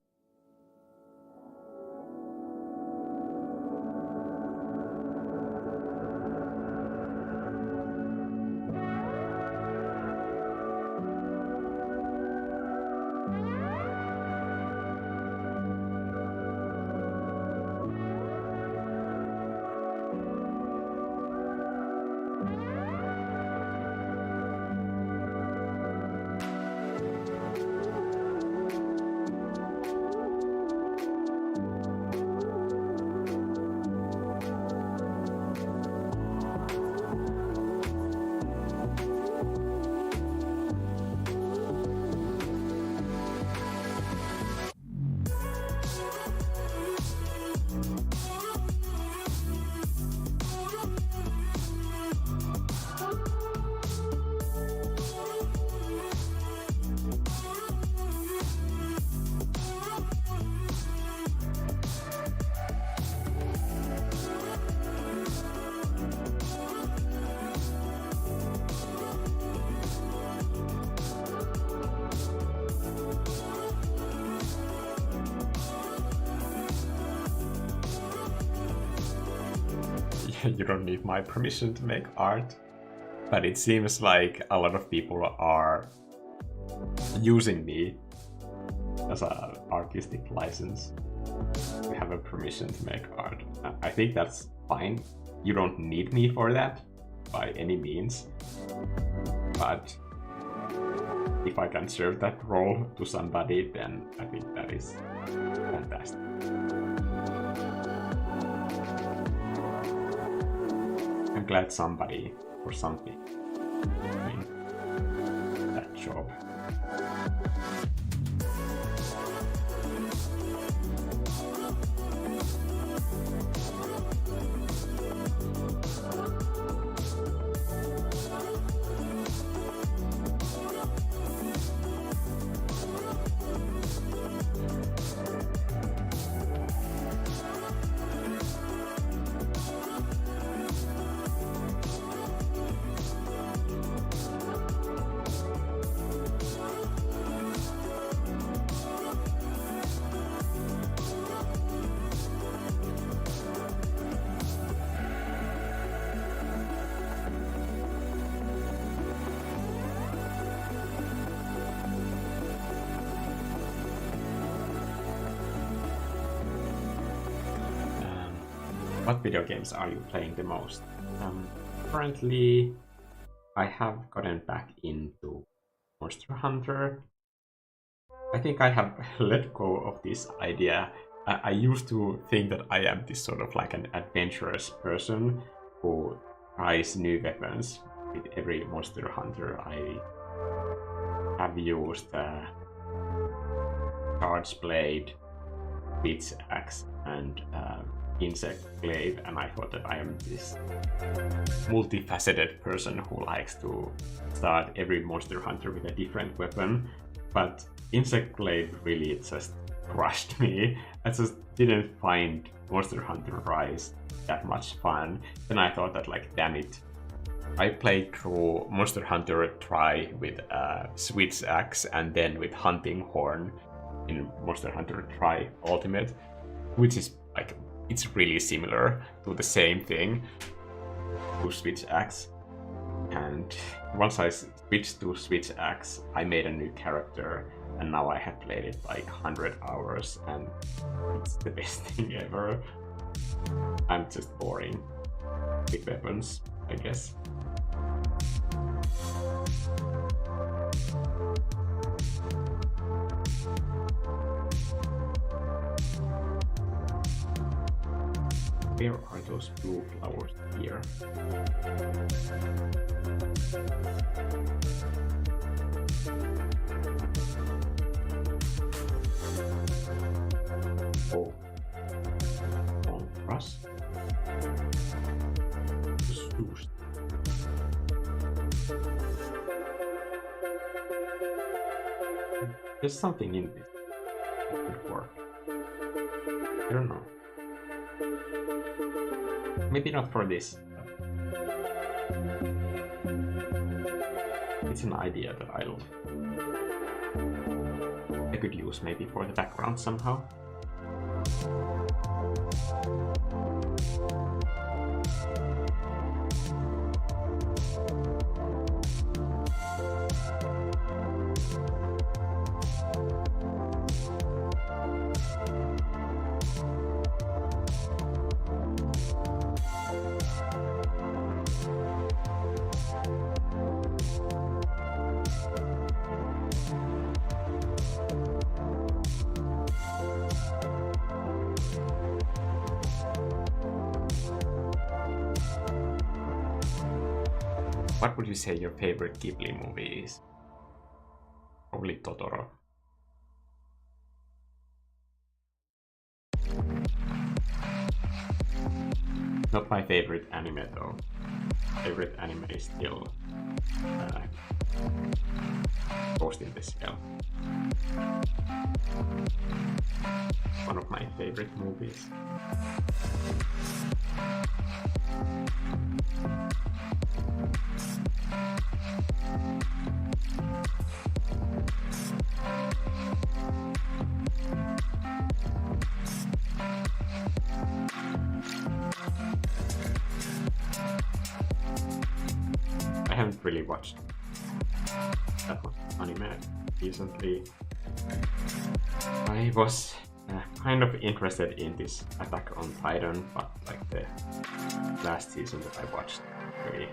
Speaker 1: You don't need my permission to make art, but it seems like a lot of people are using me as an artistic license to have a permission to make art. I think that's fine. You don't need me for that by any means, but if I can serve that role to somebody, then I think that is fantastic. I'm glad somebody or something doing that job. what video games are you playing the most? Currently, I have gotten back into Monster Hunter. I think I have let go of this idea. I used to think that I am this sort of like an adventurous person who tries new weapons with every Monster Hunter. I have used Charge Blade, Witch Axe, and Insect Glaive, and I thought that I am this multifaceted person who likes to start every Monster Hunter with a different weapon. But Insect Glaive really just crushed me. I just didn't find Monster Hunter Rise that much fun. Then I thought that, like, damn it. I played through Monster Hunter Tri with Switch Axe and then with Hunting Horn in Monster Hunter Tri Ultimate, which is like, it's really similar to the same thing to Switch Axe. And once I switched to Switch Axe, I made a new character, and now I have played it like 100 hours, and it's the best thing ever. I'm just boring with weapons, I guess. Where are those blue flowers here? Oh, on grass. Swoosh. There's something in this that could work. I don't know. Maybe not for this. It's an idea that I love. I could use maybe for the background somehow. What would you say your favorite Ghibli movie is? Probably Totoro. Not my favorite anime though. Favorite anime is still Ghost in the Shell. One of my favorite movies. I haven't really watched that much anime recently. I was kind of interested in this Attack on Titan, but like the last season that I watched really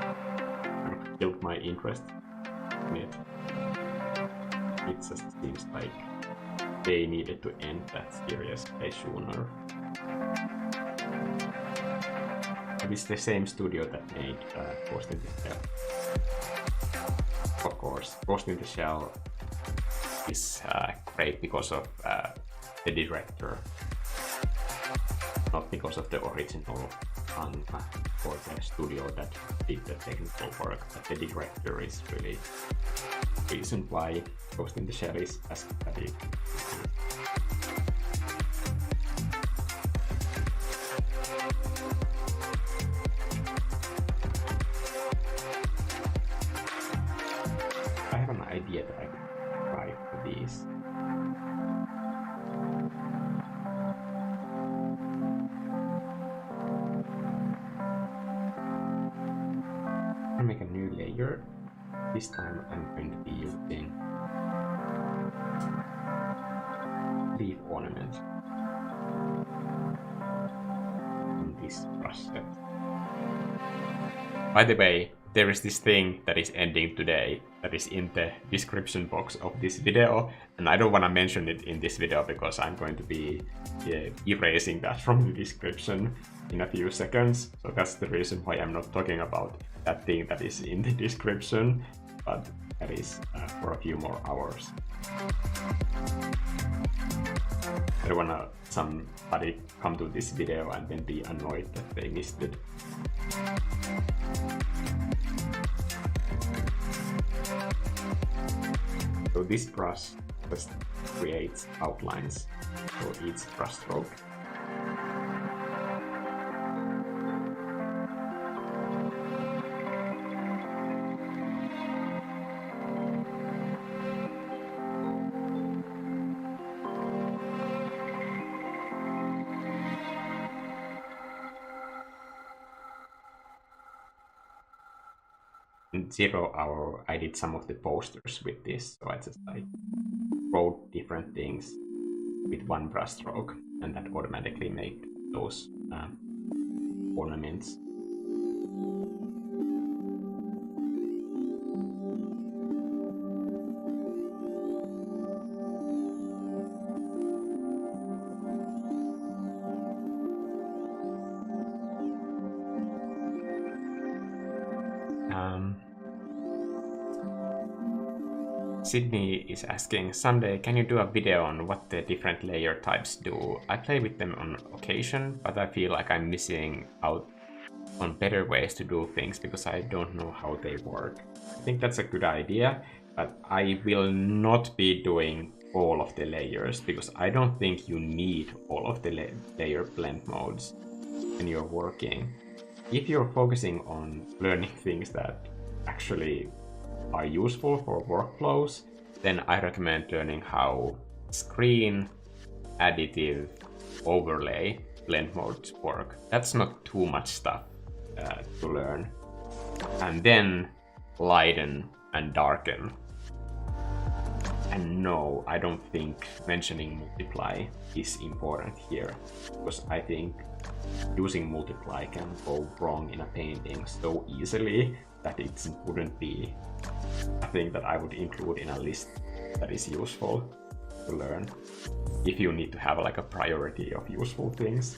Speaker 1: kind of killed my interest in it. It just seems like they needed to end that series way sooner. It's the same studio that made Ghost in the Shell. Of course, Ghost in the Shell is great because of the director, not because of the original manga or the studio that did the technical work, but the director is really the reason why Ghost in the Shell is as good. I have an idea that I can try for these. I'll make a new layer. This time I'm going to be using leaf ornament in this brush set. By the way, there is this thing that is ending today that is in the description box of this video, and I don't want to mention it in this video because I'm going to be erasing that from the description in a few seconds. So that's the reason why I'm not talking about that thing that is in the description, but that is for a few more hours. I don't want somebody come to this video and then be annoyed that they missed it. So this brush just creates outlines for each brush stroke. In 0 hour, I did some of the posters with this, so I just wrote different things with one brush stroke, and that automatically made those ornaments. Sydney is asking, Sunday, can you do a video on what the different layer types do? I play with them on occasion, but I feel like I'm missing out on better ways to do things because I don't know how they work. I think that's a good idea, but I will not be doing all of the layers because I don't think you need all of the layer blend modes when you're working. If you're focusing on learning things that actually are useful for workflows, then I recommend learning how screen, additive, overlay, blend modes work. That's not too much stuff to learn. And then lighten and darken. And no, I don't think mentioning multiply is important here, because I think using multiply can go wrong in a painting so easily that it wouldn't be a thing that I would include in a list that is useful to learn if you need to have like a priority of useful things.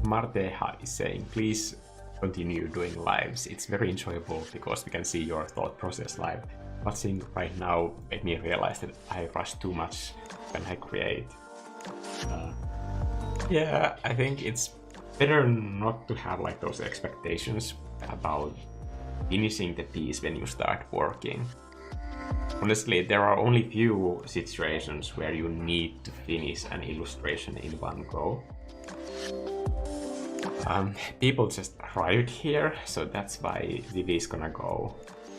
Speaker 1: Marteha is saying, please continue doing lives. It's very enjoyable because we can see your thought process live. Watching right now made me realize that I rush too much when I create. Yeah, I think it's better not to have like those expectations about finishing the piece when you start working. Honestly, there are only few situations where you need to finish an illustration in one go. People just riot here, so that's why Vivi is gonna go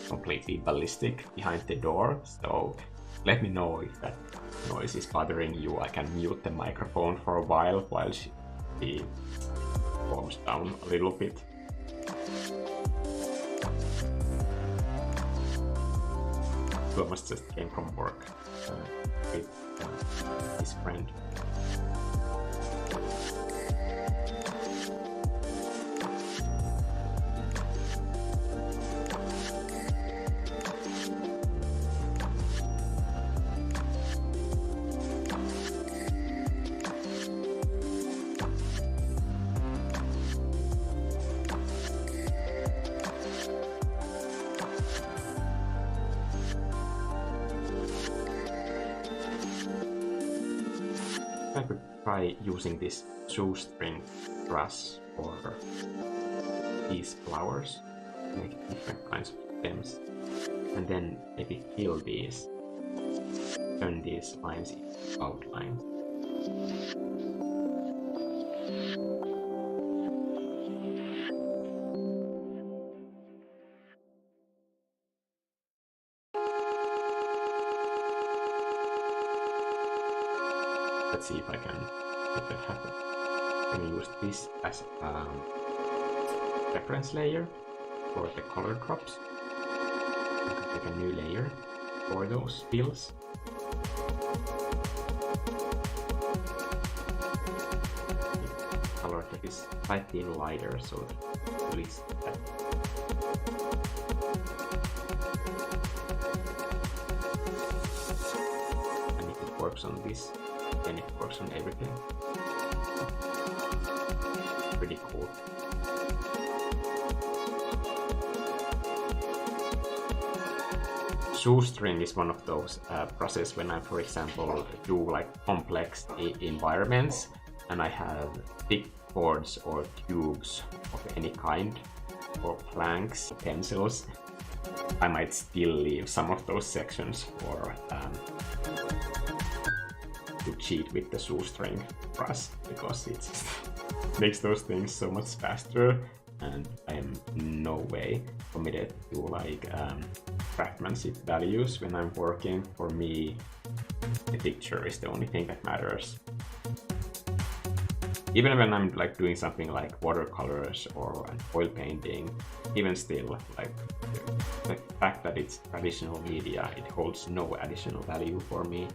Speaker 1: completely ballistic behind the door. So let me know if that noise is bothering you. I can mute the microphone for a while she calms down a little bit. Thomas just came from work with his friend. I could try using this shoestring brush for these flowers, make different kinds of stems, and then maybe fill these, turn these lines into outlines. Let's see if I can make that happen. I'm going to use this as a reference layer for the color drops. I can take a new layer for those fills. Color that is slightly lighter, so at least that. And if it works on this, then it works on everything. Pretty cool. Shoestring is one of those processes when I, for example, do like complex environments and I have thick boards or tubes of any kind, or planks, pencils. I might still leave some of those sections for to cheat with the shoestring brush, because it makes those things so much faster, and I am in no way committed to like craftsmanship values when I'm working. For me, the picture is the only thing that matters. Even when I'm like doing something like watercolors or an oil painting, even still, like the fact that it's traditional media, it holds no additional value for me.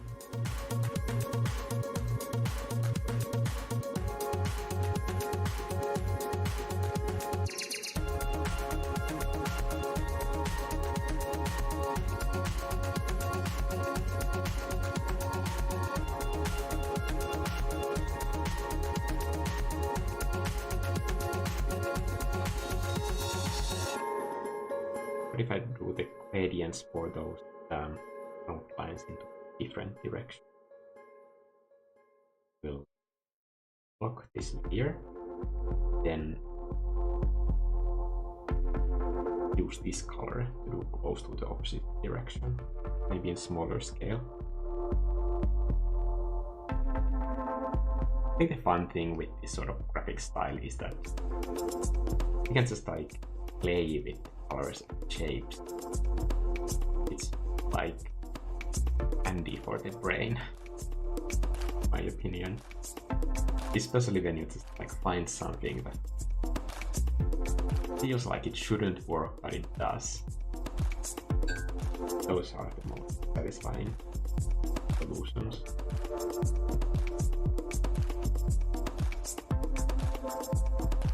Speaker 1: But if I do the gradients for those outlines into different directions, we'll lock this layer, then use this color to do close to the opposite direction, maybe in smaller scale. I think the fun thing with this sort of graphic style is that you can just like play with colors and shapes. It's like candy for the brain, in my opinion. Especially when you just like find something that feels like it shouldn't work, but it does. Those are the most satisfying solutions.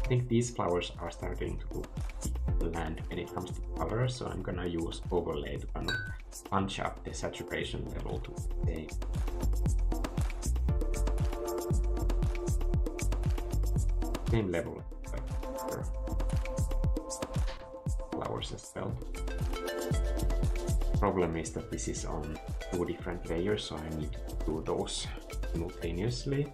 Speaker 1: I think these flowers are starting to land when it comes to color, so I'm gonna use overlay to kind of punch up the saturation level to the same level like other flowers as well. Problem is that this is on 2 different layers, so I need to do those simultaneously.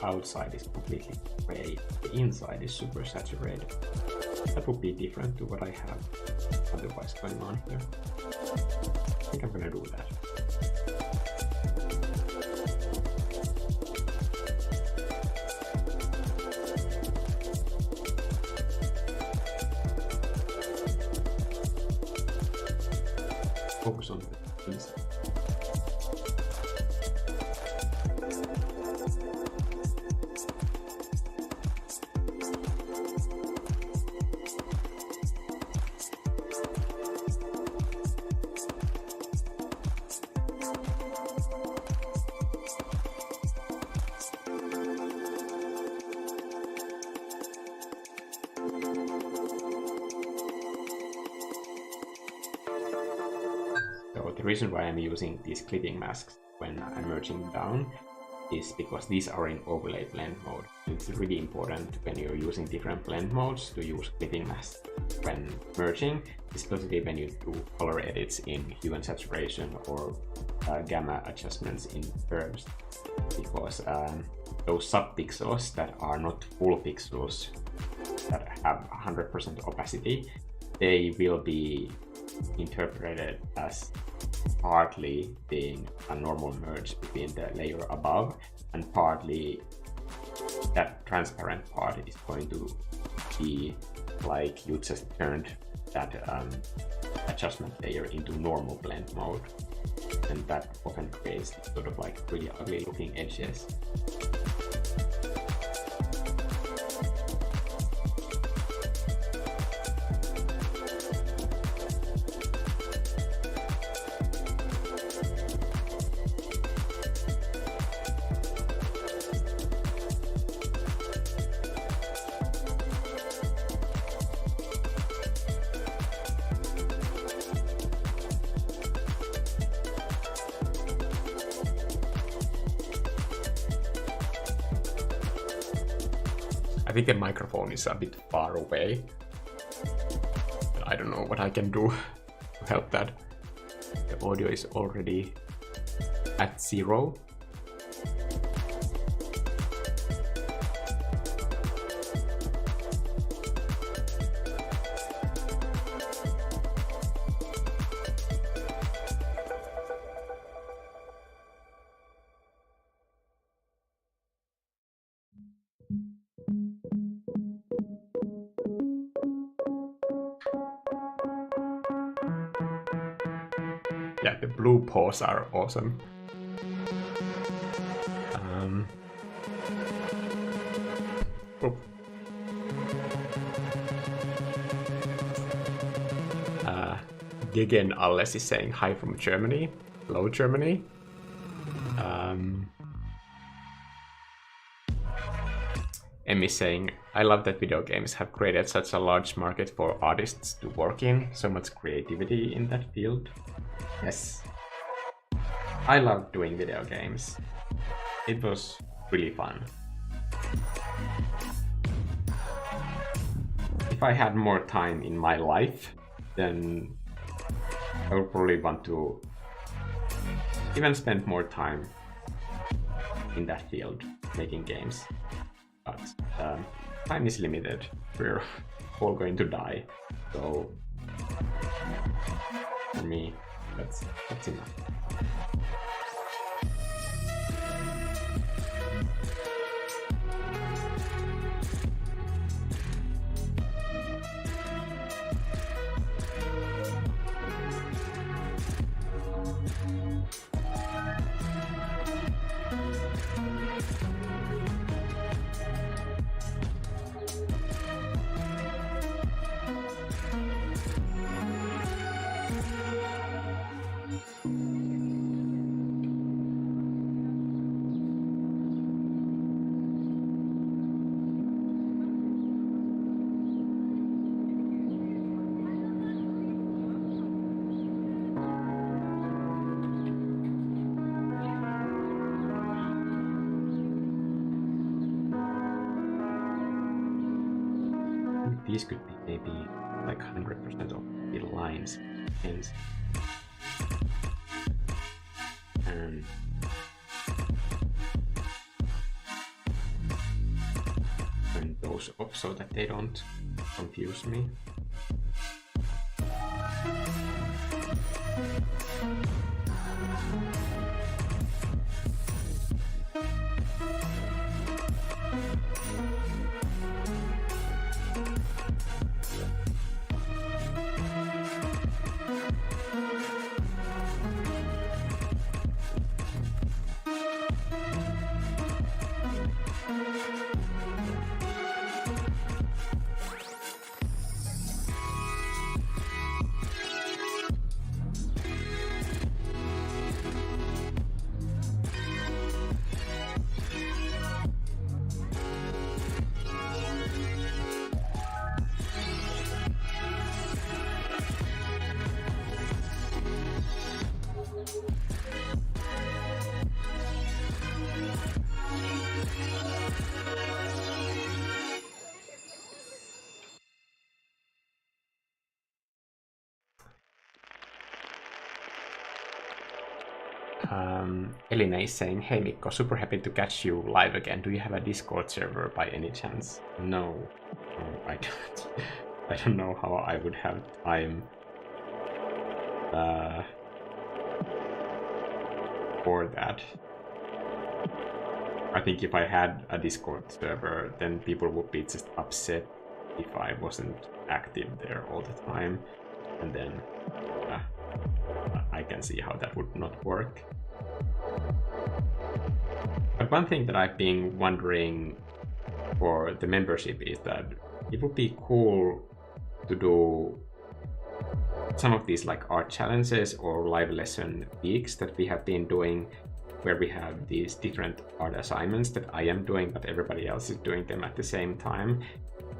Speaker 1: Outside is completely gray, the inside is super saturated. That would be different to what I have otherwise going on here. I think I'm gonna do that. focus on the things. So the reason why I'm using these clipping masks when I'm merging down is because these are in overlay blend mode. It's really important when you're using different blend modes to use clipping masks when merging, especially when you do color edits in hue and saturation or gamma adjustments in curves, because those subpixels that are not full pixels that have 100% opacity, they will be interpreted as partly being a normal merge between the layer above, and partly that transparent part is going to be like you just turned that adjustment layer into normal blend mode, and that often creates sort of like really ugly looking edges. I think the microphone is a bit far away. I don't know what I can do to help that. The audio is already at 0. Yeah, the blue paws are awesome. Gegen Alles is saying hi from Germany. Hello, Germany. Emmy saying, I love that video games have created such a large market for artists to work in, so much creativity in that field. Yes, I love doing video games. It was really fun. If I had more time in my life, then I would probably want to even spend more time in that field, making games. But time is limited. We're all going to die. So for me, that's enough. These could be maybe like 100% of the lines, hence. And turn those off so that they don't confuse me. Elina is saying, "Hey Mikko, super happy to catch you live again. Do you have a Discord server by any chance?" No, I don't. I don't know how I would have time for that. I think if I had a Discord server, then people would be just upset if I wasn't active there all the time, and then I can see how that would not work. But one thing that I've been wondering for the membership is that it would be cool to do some of these like art challenges or live lesson weeks that we have been doing, where we have these different art assignments that I am doing, but everybody else is doing them at the same time.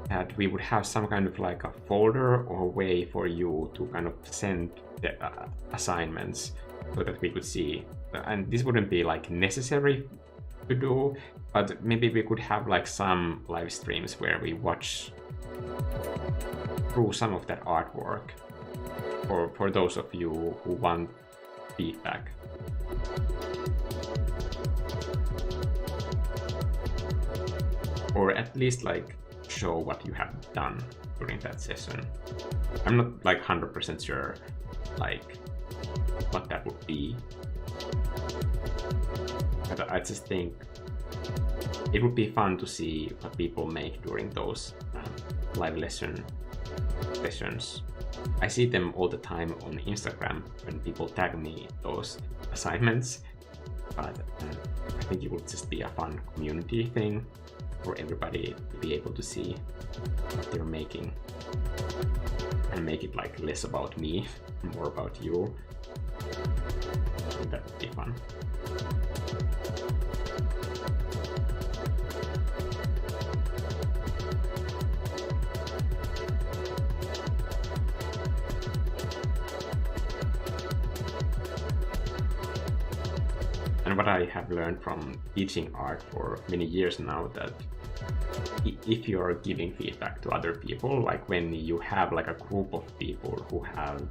Speaker 1: That we would have some kind of like a folder or way for you to kind of send the assignments so that we could see. And this wouldn't be like necessary to do, but maybe we could have like some live streams where we watch through some of that artwork for those of you who want feedback. Or at least like show what you have done during that session. I'm not like 100% sure like what that would be, but I just think it would be fun to see what people make during those live lesson sessions. I see them all the time on Instagram when people tag me those assignments, but I think it would just be a fun community thing for everybody to be able to see what they're making and make it like less about me, more about you. I think that would be fun. And what I have learned from teaching art for many years now, that if you're giving feedback to other people, like when you have like a group of people who have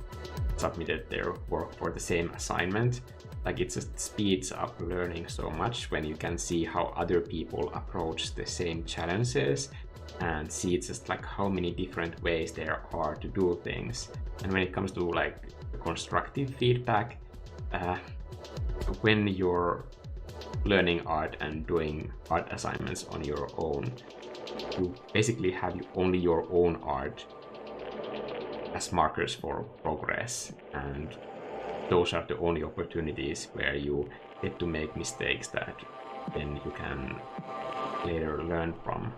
Speaker 1: submitted their work for the same assignment, like it just speeds up learning so much when you can see how other people approach the same challenges and see just like how many different ways there are to do things. And when it comes to like constructive feedback, when you're learning art and doing art assignments on your own, you basically have only your own art as markers for progress, and those are the only opportunities where you get to make mistakes that then you can later learn from.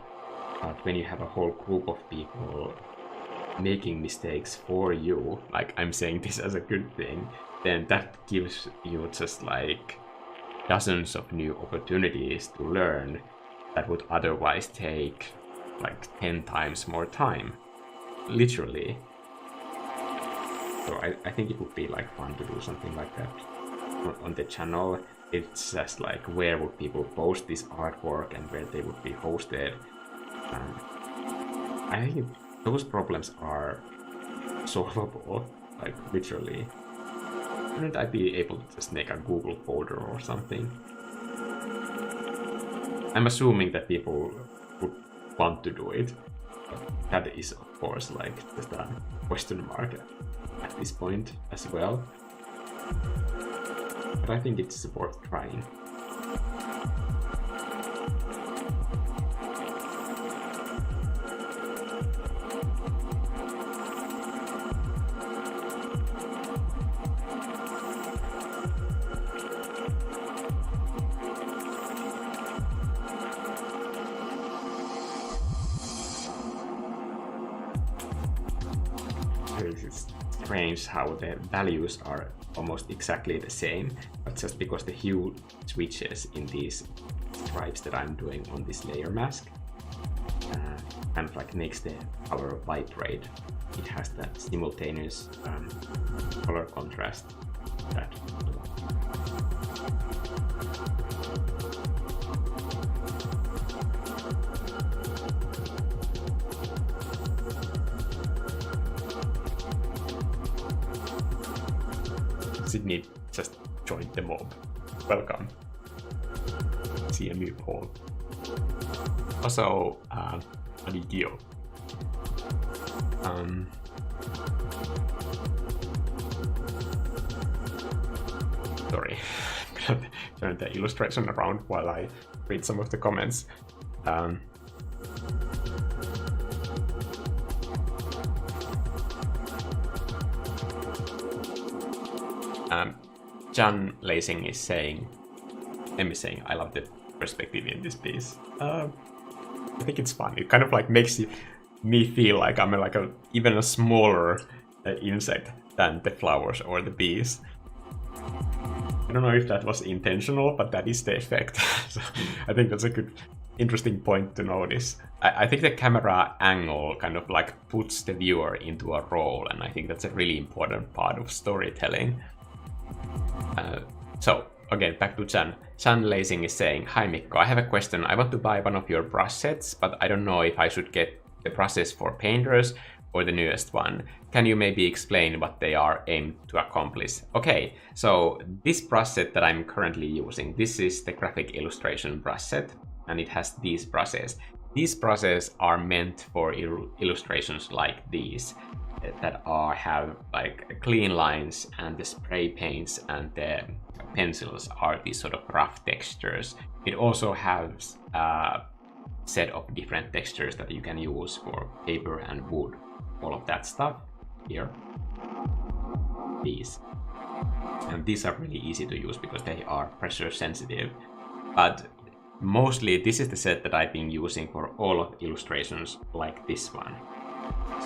Speaker 1: But when you have a whole group of people making mistakes for you, like I'm saying this as a good thing, then that gives you just like dozens of new opportunities to learn that would otherwise take like 10 times more time, literally. So I think it would be like fun to do something like that on the channel. It's just like, where would people post this artwork and where they would be hosted. I think those problems are solvable, like literally. Wouldn't I be able to just make a Google folder or something? I'm assuming that people would want to do it, but that is of course like just a question mark at this point as well. But I think it's worth trying. It's strange how the values are almost exactly the same, but just because the hue switches in these stripes that I'm doing on this layer mask kind of like makes the color vibrate. It has that simultaneous color contrast that Sydney just joined the mob. Welcome. See a new poll. Also, Adigio. Sorry, I'm gonna turn the illustration around while I read some of the comments. John Lacing is saying, I love the perspective in this piece. I think it's fun. It kind of like makes me feel like I'm like even a smaller insect than the flowers or the bees. I don't know if that was intentional, but that is the effect. So I think that's a good, interesting point to notice. I think the camera angle kind of like puts the viewer into a role, and I think that's a really important part of storytelling. So again, back to Chan. Chan Lacing is saying, "Hi Mikko, I have a question. I want to buy one of your brush sets, but I don't know if I should get the brushes for painters or the newest one. Can you maybe explain what they are aimed to accomplish?" Okay, so this brush set that I'm currently using, this is the graphic illustration brush set, and it has these brushes. These brushes are meant for illustrations like these, that have like clean lines, and the spray paints and the pencils are these sort of rough textures. It also has a set of different textures that you can use for paper and wood. All of that stuff here. These. And these are really easy to use because they are pressure sensitive. But mostly this is the set that I've been using for all of illustrations like this one.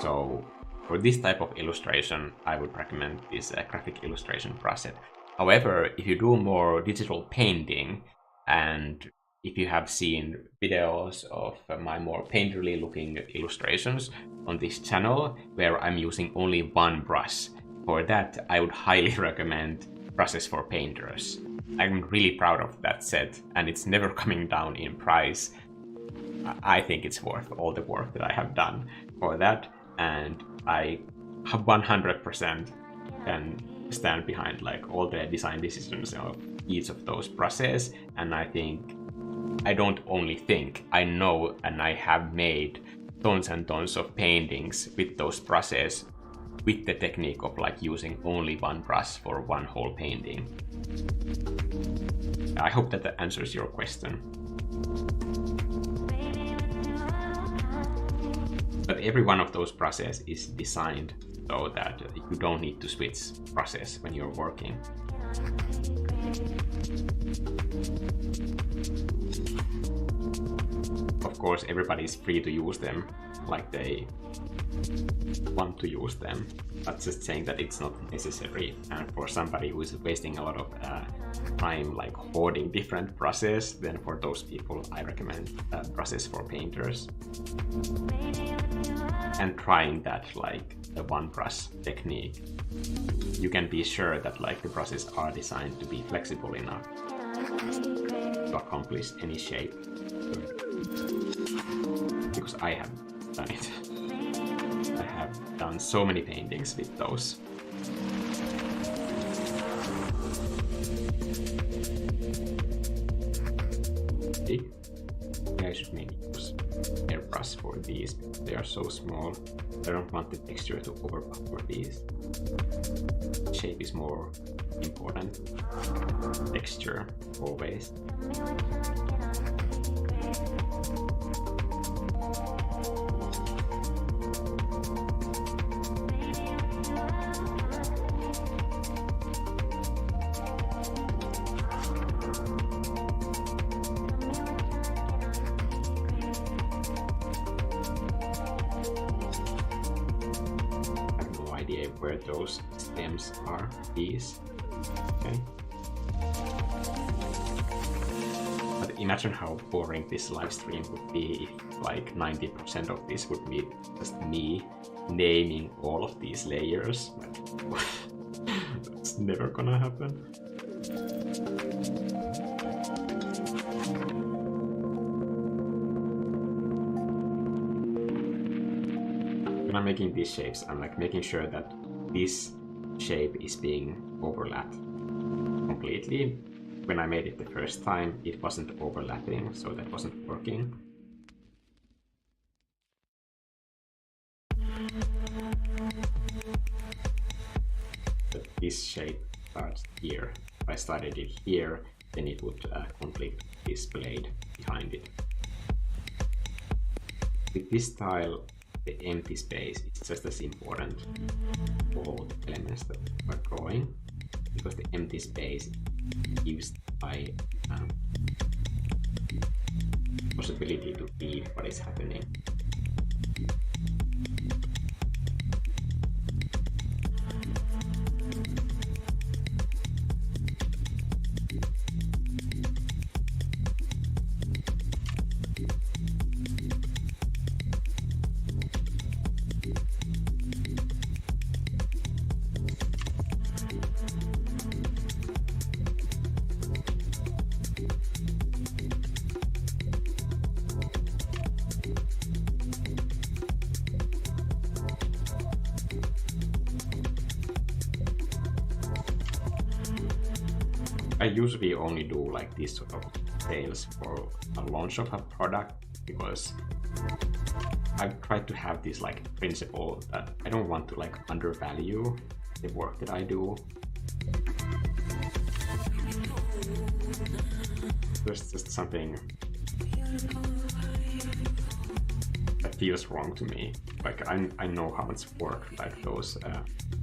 Speaker 1: So for this type of illustration, I would recommend this graphic illustration brush set. However, if you do more digital painting, and if you have seen videos of my more painterly looking illustrations on this channel, where I'm using only one brush, for that I would highly recommend Brushes for Painters. I'm really proud of that set, and it's never coming down in price. I think it's worth all the work that I have done for that, and I 100% can stand behind like all the design decisions of each of those brushes. And I don't only think, I know, and I have made tons and tons of paintings with those brushes with the technique of like using only one brush for one whole painting. I hope that answers your question. But every one of those brushes is designed so that you don't need to switch brushes when you're working. Of course, everybody is free to use them like they want to use them, but just saying that it's not necessary. And for somebody who is wasting a lot of time like hoarding different brushes, then for those people I recommend Brushes for Painters. And trying that like the one brush technique, you can be sure that like the brushes are designed to be flexible enough to accomplish any shape. Because I have done it. I have done so many paintings with those. Okay. I should maybe use airbrush for these. They are so small. I don't want the texture to overpower these. Shape is more important. Texture always. Where those stems are, these. Okay. But imagine how boring this live stream would be if like 90% of this would be just me naming all of these layers. Like, it's never gonna happen. When I'm making these shapes, I'm like making sure that this shape is being overlapped completely. When I made it the first time, it wasn't overlapping, so that wasn't working. But this shape starts here. If I started it here, then it would complete this blade behind it. With this style, the empty space is just as important for all the elements that are drawing, because the empty space gives my possibility to read what is happening. I usually only do like this sort of sales for a launch of a product, because I've tried to have this like principle that I don't want to like undervalue the work that I do. There's just something that feels wrong to me. Like I know how much work like those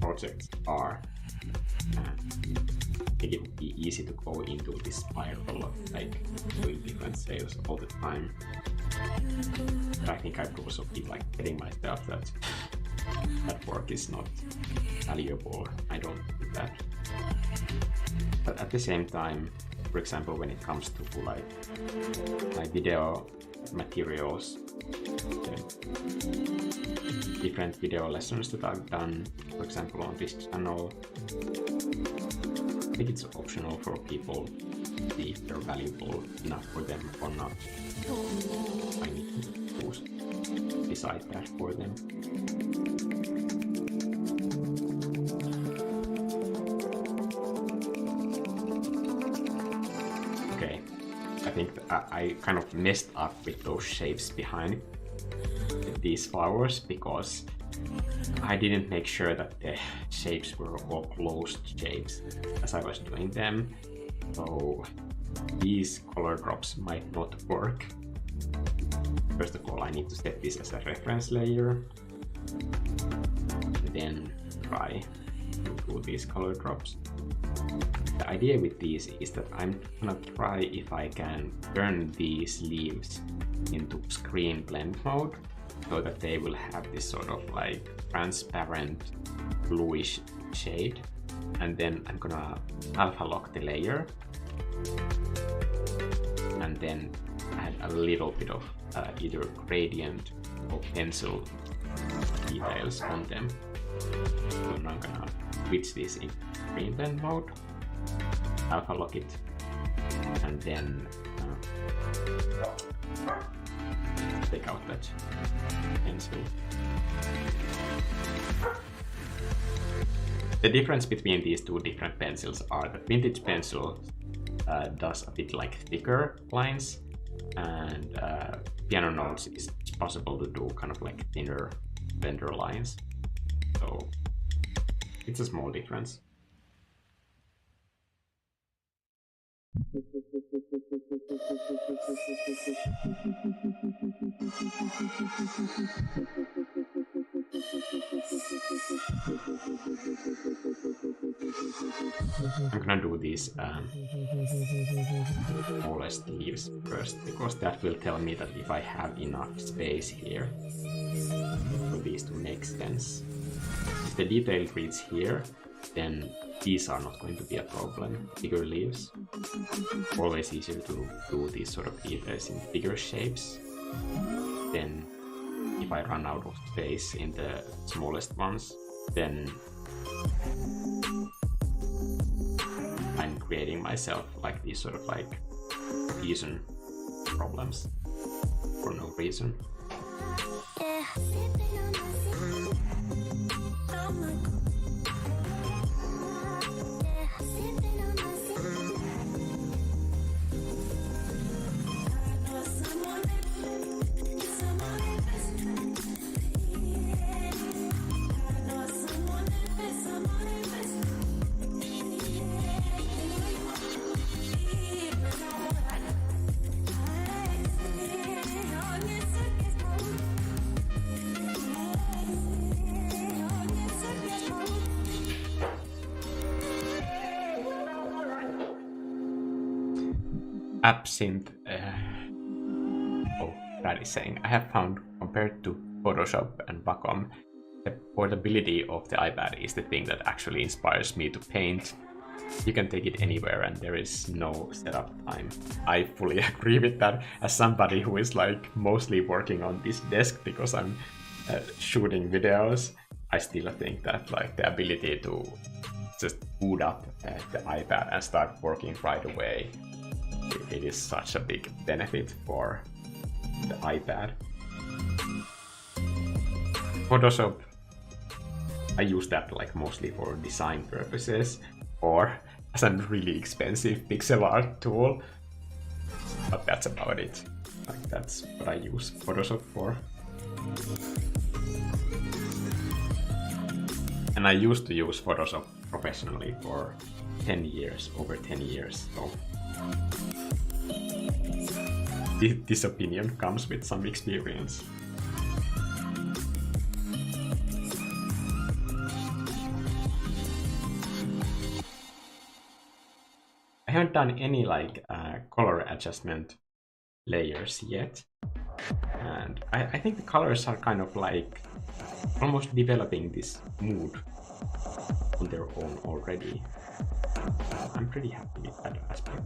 Speaker 1: projects are. I think it would be easy to go into this spiral of like doing different sales all the time. But I think I've also been like telling myself that that work is not valuable. I don't do that. But at the same time, for example, when it comes to like my video materials, different video lessons that I've done, for example, on this channel, I think it's optional for people to see if they're valuable enough for them or not. I need to decide that for them. Okay, I think I kind of messed up with those shapes behind these flowers, because I didn't make sure that the shapes were all closed shapes as I was doing them, so these color drops might not work. First of all, I need to set this as a reference layer, and then try to do these color drops. The idea with these is that I'm gonna try if I can turn these leaves into screen blend mode, so that they will have this sort of like transparent bluish shade, and then I'm gonna alpha lock the layer and then add a little bit of either gradient or pencil details on them. So now I'm gonna switch this in screen blend mode, alpha lock it, and then take out that pencil. The difference between these two different pencils are that vintage pencil does a bit like thicker lines, and piano notes is possible to do kind of like thinner blender lines. So it's a small difference. I'm gonna do these smallest leaves first, because that will tell me that if I have enough space here for these to make sense. If the detail reads here, then these are not going to be a problem. Bigger leaves. Always easier to do these sort of details in bigger shapes. Then if I run out of space in the smallest ones, then I'm creating myself like these sort of like cohesion problems for no reason. Absinthe. That is saying, I have found compared to Photoshop and Wacom, the portability of the iPad is the thing that actually inspires me to paint. You can take it anywhere and there is no setup time. I fully agree with that. As somebody who is like mostly working on this desk because I'm shooting videos, I still think that like the ability to just boot up the iPad and start working right away, it is such a big benefit for the iPad. Photoshop, I use that like mostly for design purposes or as a really expensive pixel art tool, but that's about it. Like that's what I use Photoshop for. And I used to use Photoshop professionally for 10 years, over 10 years, so this opinion comes with some experience. I haven't done any like color adjustment layers yet, and I think the colors are kind of like almost developing this mood on their own already. I'm pretty happy with that aspect.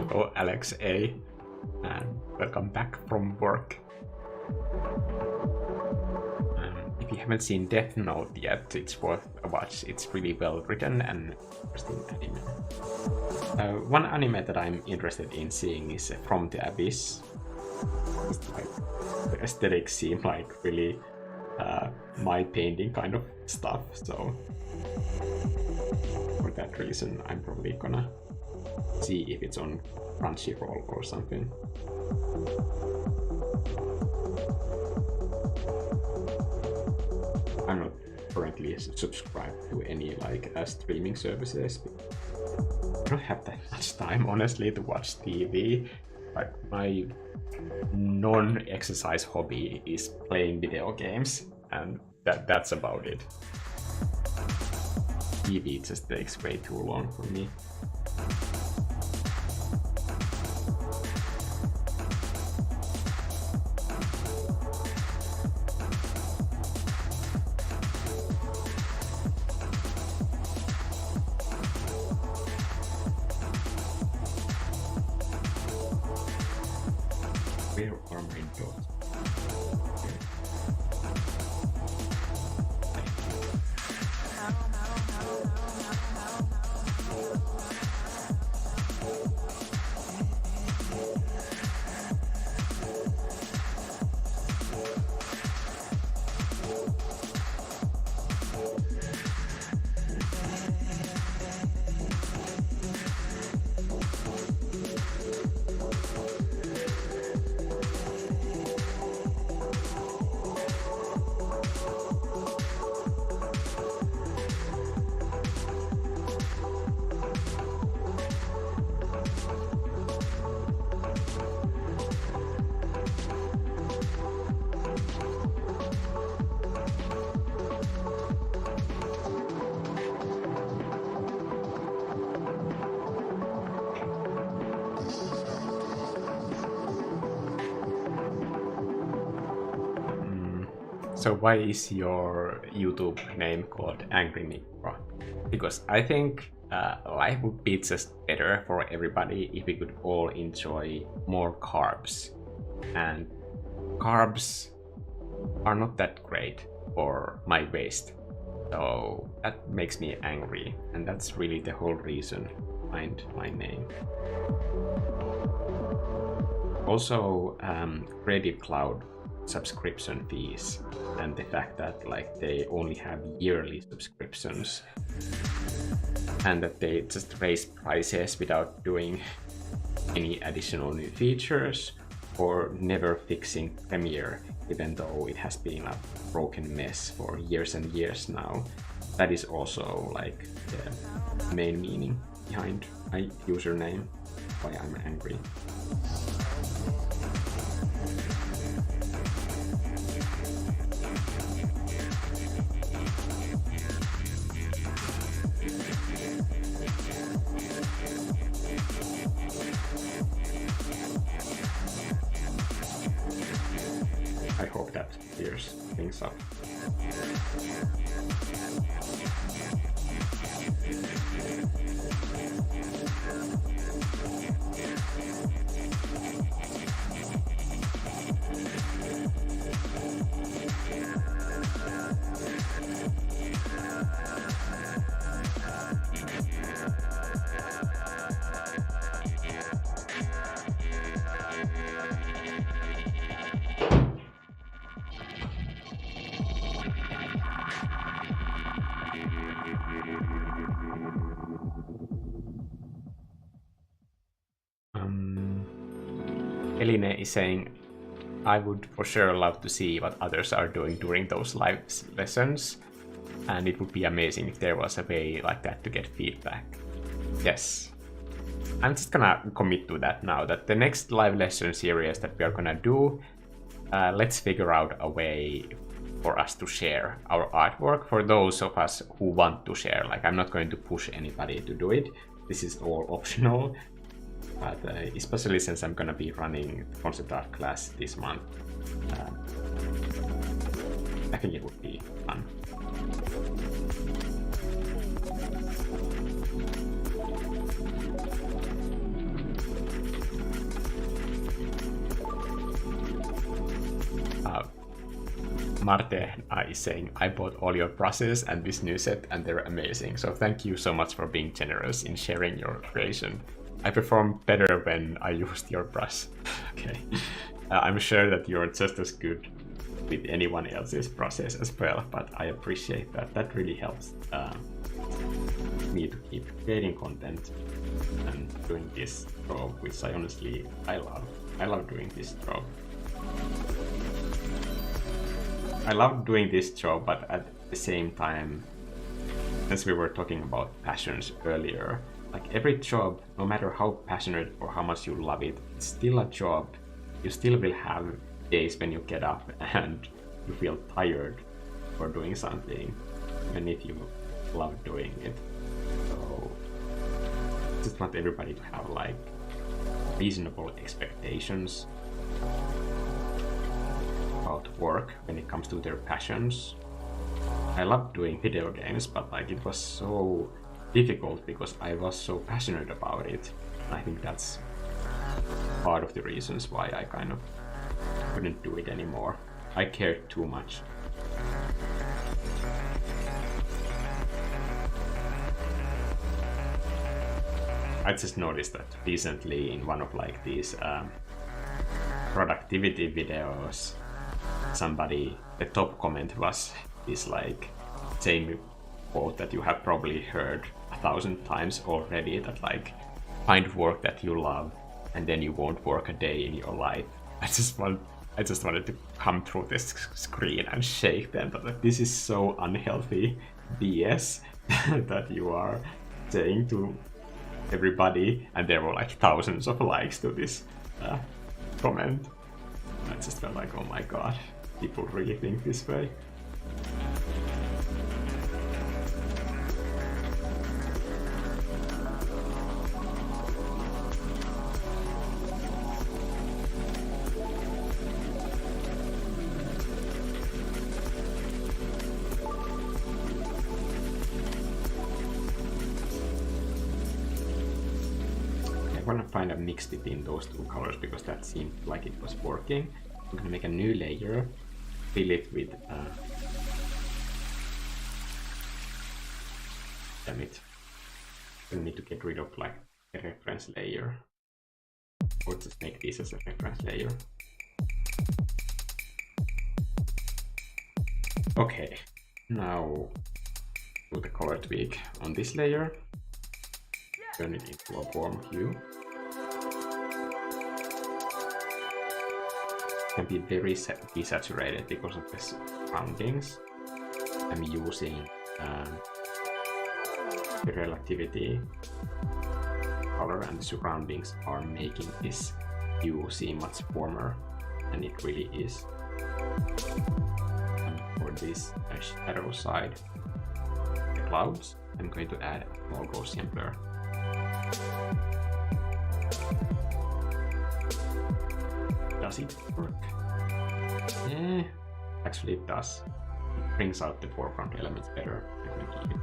Speaker 1: Oh, Alex A, and welcome back from work. If you haven't seen Death Note yet, it's worth a watch. It's really well written and interesting anime. One anime that I'm interested in seeing is From the Abyss. It's like, the aesthetics seem like really my painting kind of stuff, so for that reason I'm probably gonna see if it's on Crunchyroll or something. I'm not currently subscribed to any like streaming services. I don't have that much time honestly to watch TV. Like my non-exercise hobby is playing video games, and that's about it. TV just takes way too long for me. Where are my dots? So why is your YouTube name called Angry Mikko? Because I think life would be just better for everybody if we could all enjoy more carbs. And carbs are not that great for my waist. So that makes me angry, and that's really the whole reason behind my name. Also, Creative Cloud subscription fees and the fact that like they only have yearly subscriptions and that they just raise prices without doing any additional new features or never fixing Premiere, even though it has been a broken mess for years and years now. That is also like the main meaning behind my username, why I'm angry. I hope that clears things up. Eline is saying, I would for sure love to see what others are doing during those live lessons, and it would be amazing if there was a way like that to get feedback. Yes, I'm just gonna commit to that now, that the next live lesson series that we are gonna do, let's figure out a way for us to share our artwork for those of us who want to share. Like, I'm not going to push anybody to do it. This is all optional. But especially since I'm gonna be running the concept art class this month, I think it would be fun. Marte is saying, I bought all your brushes and this new set and they're amazing. So thank you so much for being generous in sharing your creation. I performed better when I used your brush. Okay. I'm sure that you're just as good with anyone else's process as well, but I appreciate that. That really helps me to keep creating content and doing this job, which I honestly, I love. I love doing this job. I love doing this job, but at the same time, since we were talking about passions earlier, like every job, no matter how passionate or how much you love it, it's still a job. You still will have days when you get up and you feel tired for doing something, even if you love doing it. So I just want everybody to have like reasonable expectations about work when it comes to their passions. I love doing video games, but like it was so difficult because I was so passionate about it. I think that's part of the reasons why I kind of couldn't do it anymore. I cared too much. I just noticed that recently in one of like these productivity videos, the top comment was this like same quote that you have probably heard 1,000 times already, that like find work that you love and then you won't work a day in your life. I just wanted to come through this screen and shake them, but like, this is so unhealthy BS that you are saying to everybody, and there were like thousands of likes to this comment. I just felt like, oh my god, people really think this way. I want to find a mix between those two colors because that seemed like it was working. I'm gonna make a new layer, fill it with damn it. I need to get rid of like a reference layer. Or just make this as a reference layer. Okay, now do the color tweak on this layer. Turn it into a warm hue. Can be very desaturated because of the surroundings. I'm using the relativity color, and the surroundings are making this hue seem much warmer than it really is. And for this shadow side, the clouds, I'm going to add a small Gaussian blur. Does it work? Yeah, actually it does. It brings out the foreground elements better. I'm gonna keep it.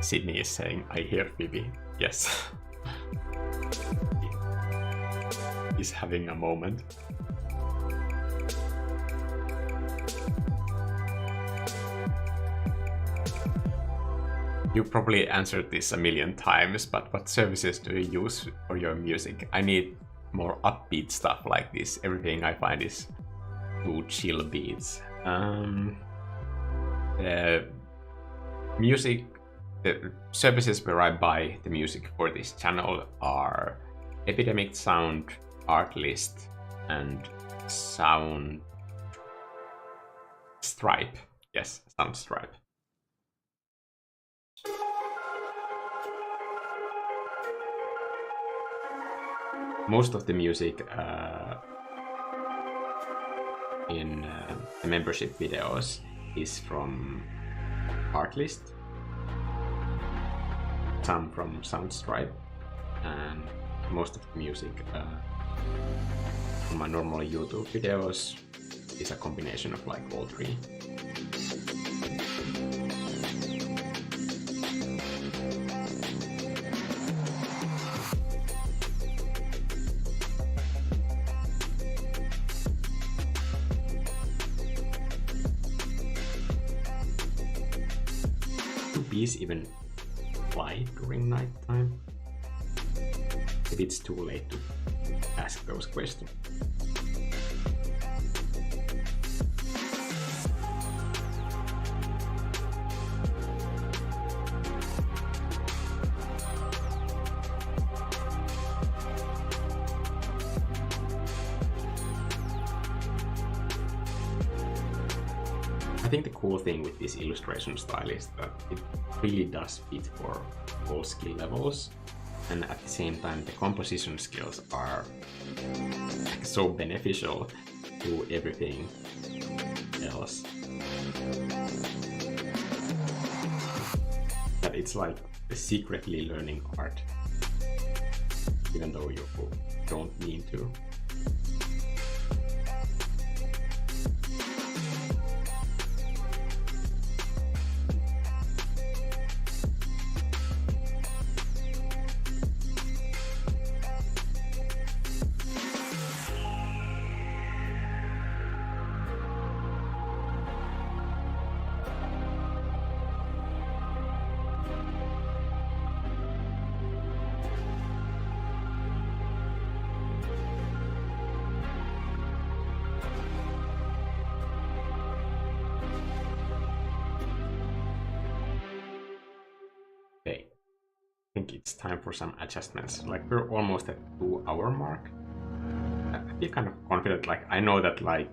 Speaker 1: Sydney is saying, I hear Phoebe. Yes. He's having a moment. You probably answered this a million times, but what services do you use for your music? I need more upbeat stuff like this. Everything I find is too chill beats. The services where I buy the music for this channel are Epidemic Sound, Artlist, and Sound Stripe. Yes, Sound Stripe. Most of the music in the membership videos is from Artlist, some from Soundstripe, and most of the music from my normal YouTube videos is a combination of like all three. Do bees even fly during nighttime? Maybe it's too late to ask those questions. I think the cool thing with this illustration style is that it really does fit for all skill levels, and at the same time the composition skills are so beneficial to everything else that it's like a secretly learning art, even though you don't mean to. Okay, I think it's time for some adjustments. Like we're almost at 2-hour mark. feel kind of confident. Like I know that like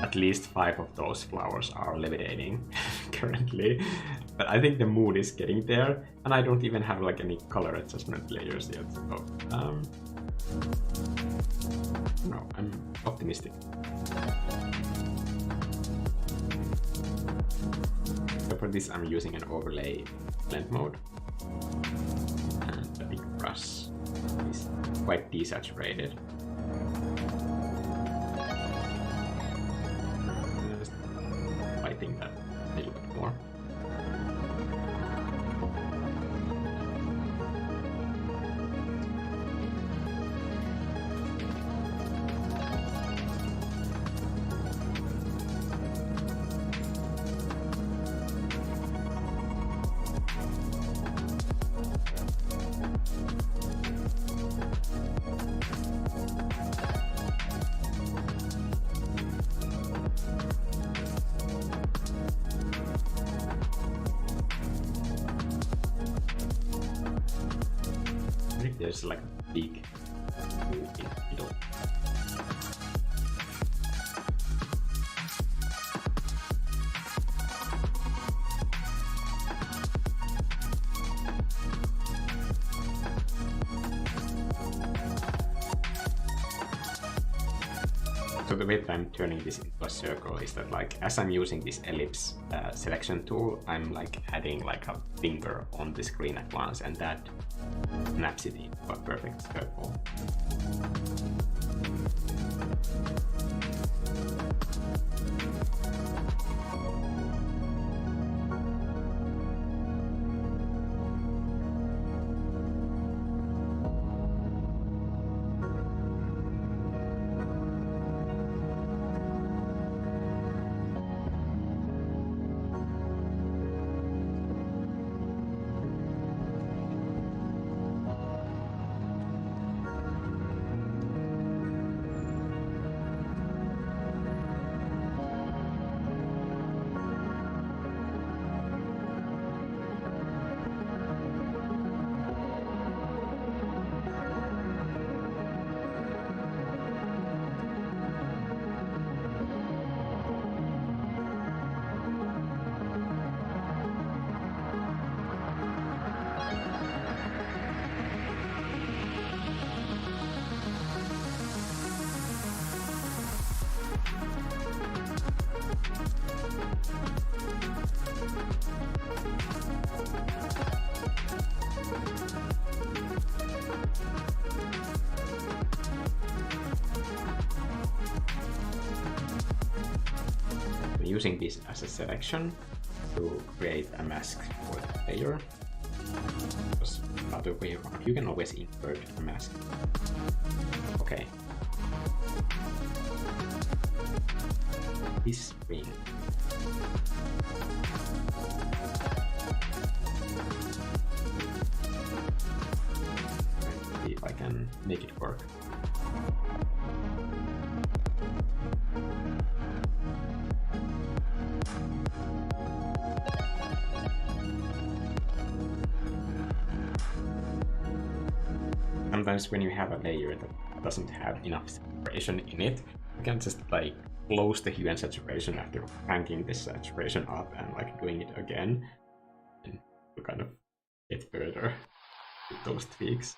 Speaker 1: at least 5 of those flowers are levitating currently, but I think the mood is getting there, and I don't even have like any color adjustment layers yet. So no, I'm optimistic. So for this, I'm using an overlay blend mode, and the big brush is quite desaturated. Just lighting that a little bit more. There's like a big hole in the middle. So the way that I'm turning this into a circle is that like as I'm using this ellipse selection tool, I'm like adding like a finger on the screen at once, and that snaps it into a perfect circle. Using this as a selection to create a mask for the player. Because other way around, you can always invert a mask. Okay. This ring. Let's see if I can make it work. Sometimes when you have a layer that doesn't have enough saturation in it, you can just like close the hue and saturation after cranking the saturation up and like doing it again, and to kind of get further with those tweaks.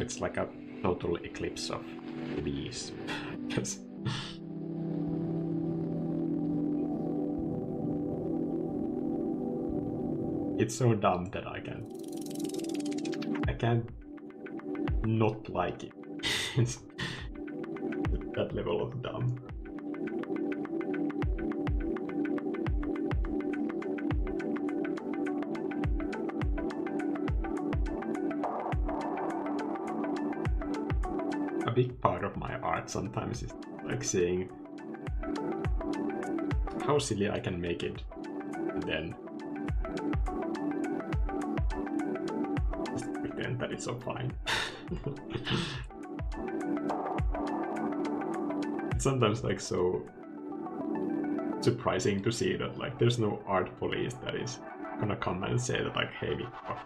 Speaker 1: It's like a total eclipse of leaves. It's so dumb that I can't not like it. It's that level of dumb. art sometimes is like saying how silly I can make it, and then just pretend that it's so fine. It's sometimes like so surprising to see that like there's no art police that is gonna come and say that like, hey Mikko,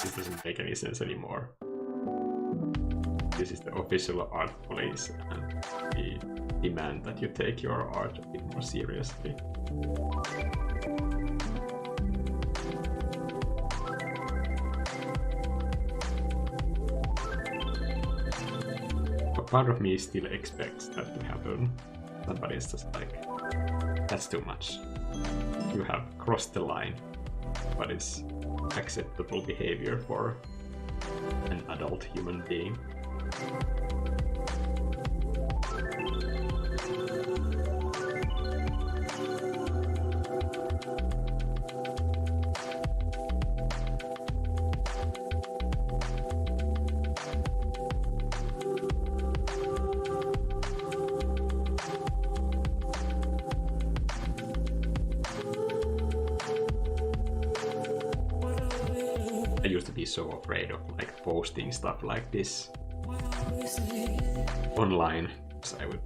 Speaker 1: this doesn't make any sense anymore. This is the official art police and we demand that you take your art a bit more seriously. But part of me still expects that to happen. Somebody's just like, that's too much. You have crossed the line. What is acceptable behavior for an adult human being? I used to be so afraid of like posting stuff like this online, because I would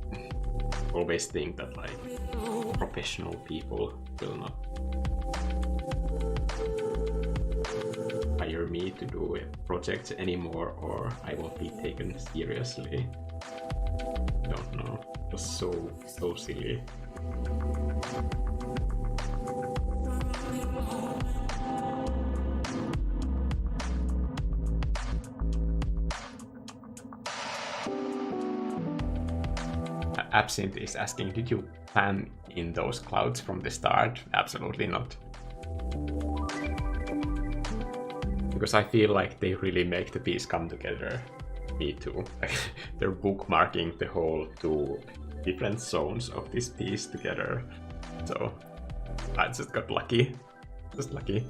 Speaker 1: always think that like professional people will not hire me to do projects anymore, or I won't be taken seriously. Don't know, it was so silly. Absinthe is asking, did you plan in those clouds from the start? Absolutely not. Because I feel like they really make the piece come together. Me too. They're bookmarking the whole 2 different zones of this piece together. So I just got lucky. Just lucky.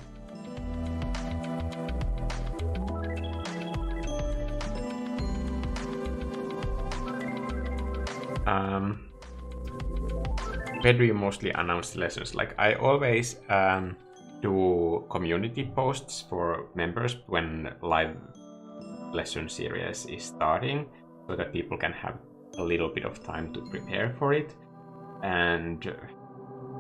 Speaker 1: Where do you mostly announce the lessons? Like I always do community posts for members when live lesson series is starting, so that people can have a little bit of time to prepare for it. And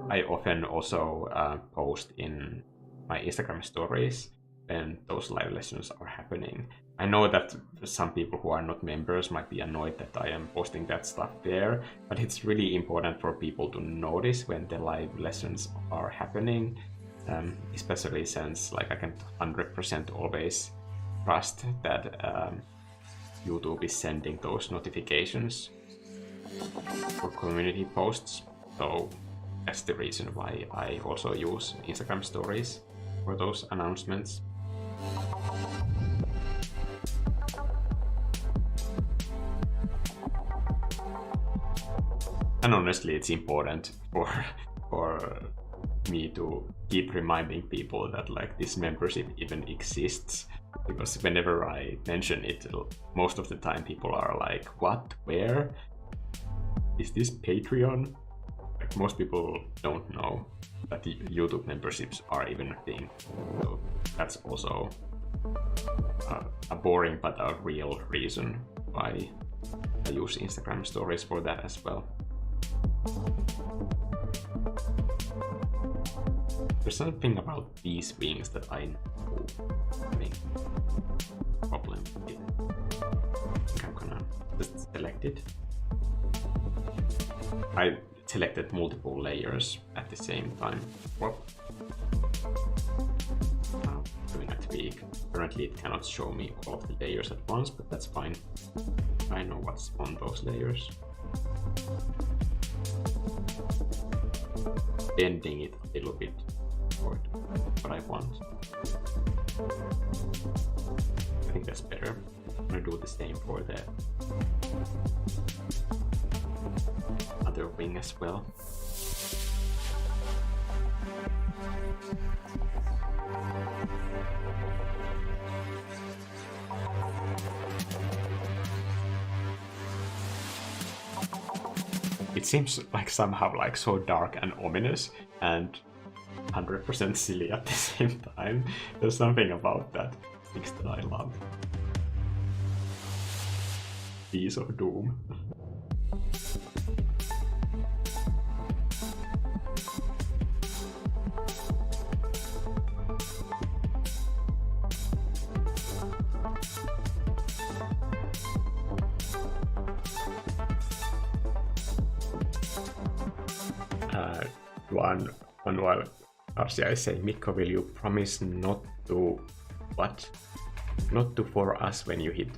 Speaker 1: I often also post in my Instagram stories when those live lessons are happening. I know that some people who are not members might be annoyed that I am posting that stuff there, but it's really important for people to notice when the live lessons are happening, especially since like I can 100% always trust that YouTube is sending those notifications for community posts. So that's the reason why I also use Instagram stories for those announcements. And honestly, it's important for me to keep reminding people that like this membership even exists, because whenever I mention it, most of the time people are like, what, where? Is this Patreon? Like most people don't know that the YouTube memberships are even a thing. So that's also a boring but a real reason why I use Instagram stories for that as well. There's something about these wings that I know having a problem with. I think I'm gonna just select it. I selected multiple layers at the same time. Well, doing a tweak. Currently it cannot show me all of the layers at once, but that's fine. I know what's on those layers. Bending it a little bit for what I want. I think that's better. I'm gonna do the same for the other wing as well. it seems like somehow like so dark and ominous and 100% silly at the same time. There's something about that mix that I love. Piece of Doom. One while RCI is saying, Mikko, will you promise not to what? Not to for us when you hit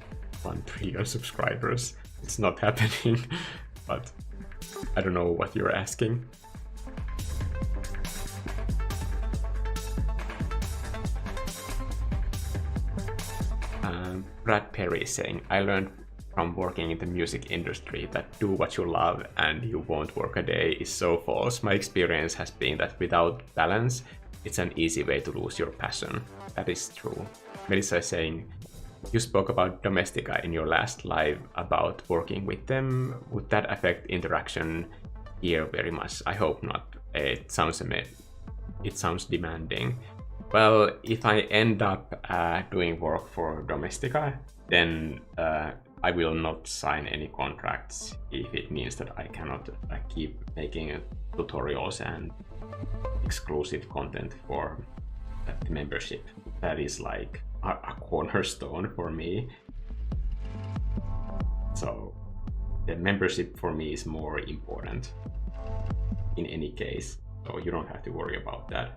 Speaker 1: 1 trillion subscribers. It's not happening, but I don't know what you're asking. Brad Perry is saying, I learned from working in the music industry that do what you love and you won't work a day is so false. My experience has been that without balance, it's an easy way to lose your passion. That is true. Melissa is saying, you spoke about Domestika in your last live about working with them. Would that affect interaction here very much? I hope not. It sounds demanding. Well, if I end up doing work for Domestika, then I will not sign any contracts if it means that I cannot keep making tutorials and exclusive content for the membership. That is like a cornerstone for me. So the membership for me is more important in any case. So you don't have to worry about that.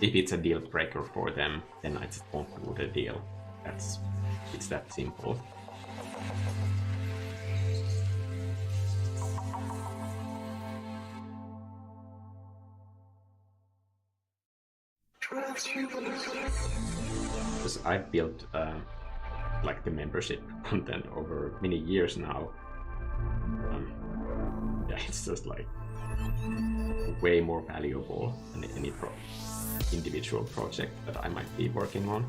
Speaker 1: If it's a deal breaker for them, then I just won't do the deal. It's that simple. Because I've built like the membership content over many years now. Yeah, it's just like way more valuable than any individual project that I might be working on.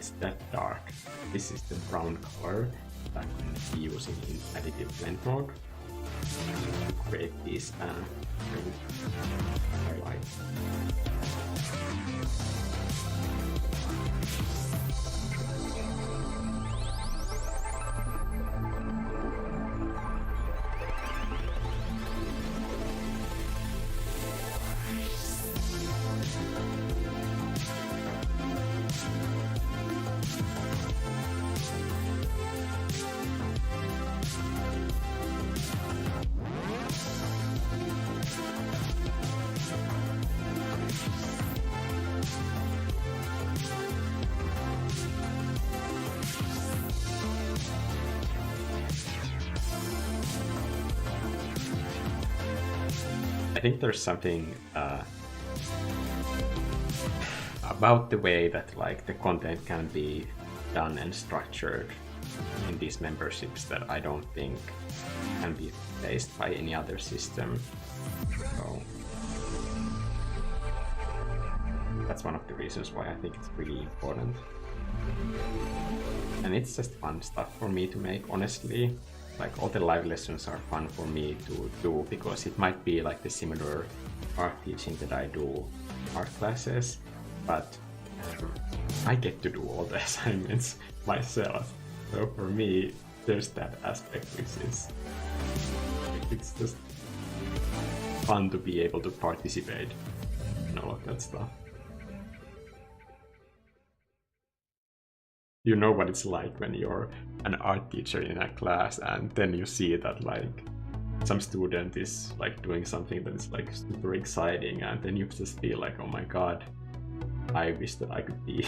Speaker 1: It's that dark. This is the brown color that I'm going to be using in additive blend mode to create these highlights. I think there's something about the way that like the content can be done and structured in these memberships that I don't think can be replaced by any other system. So that's one of the reasons why I think it's really important. And it's just fun stuff for me to make, honestly. Like all the live lessons are fun for me to do because it might be like the similar art teaching that I do art classes, but I get to do all the assignments myself. So for me, there's that aspect which is, it's just fun to be able to participate in all of that stuff. you know what it's like when you're an art teacher in a class and then you see that like some student is like doing something that is like super exciting, and then you just feel like, oh my god, I wish that I could be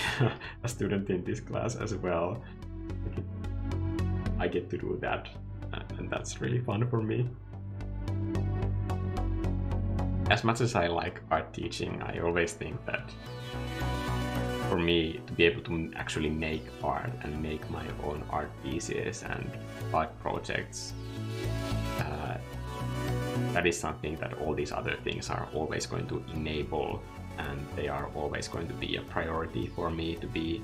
Speaker 1: a student in this class as well. I get to do that, and that's really fun for me. As much as I like art teaching, I always think that for me to be able to actually make art and make my own art pieces and art projects, that is something that all these other things are always going to enable, and they are always going to be a priority for me to be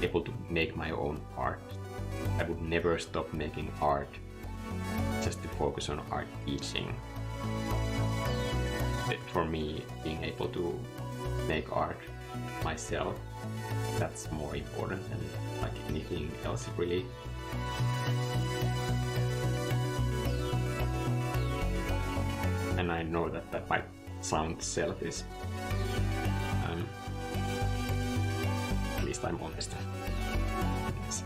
Speaker 1: able to make my own art. I would never stop making art just to focus on art teaching. For me, being able to make art myself, that's more important than like anything else really. And I know that that might sound selfish. At least I'm honest. Yes.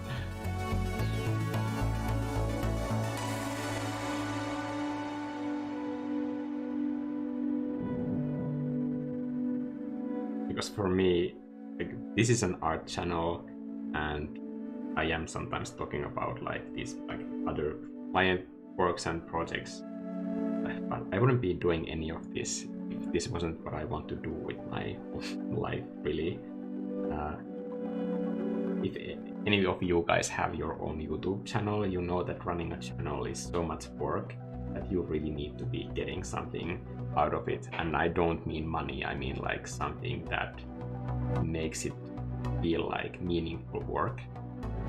Speaker 1: Because for me, like, this is an art channel, and I am sometimes talking about like these like other client works and projects, but I wouldn't be doing any of this if this wasn't what I want to do with my life really. If any of you guys have your own YouTube channel, you know that running a channel is so much work that you really need to be getting something out of it. And I don't mean money, I mean like something that makes it feel like meaningful work,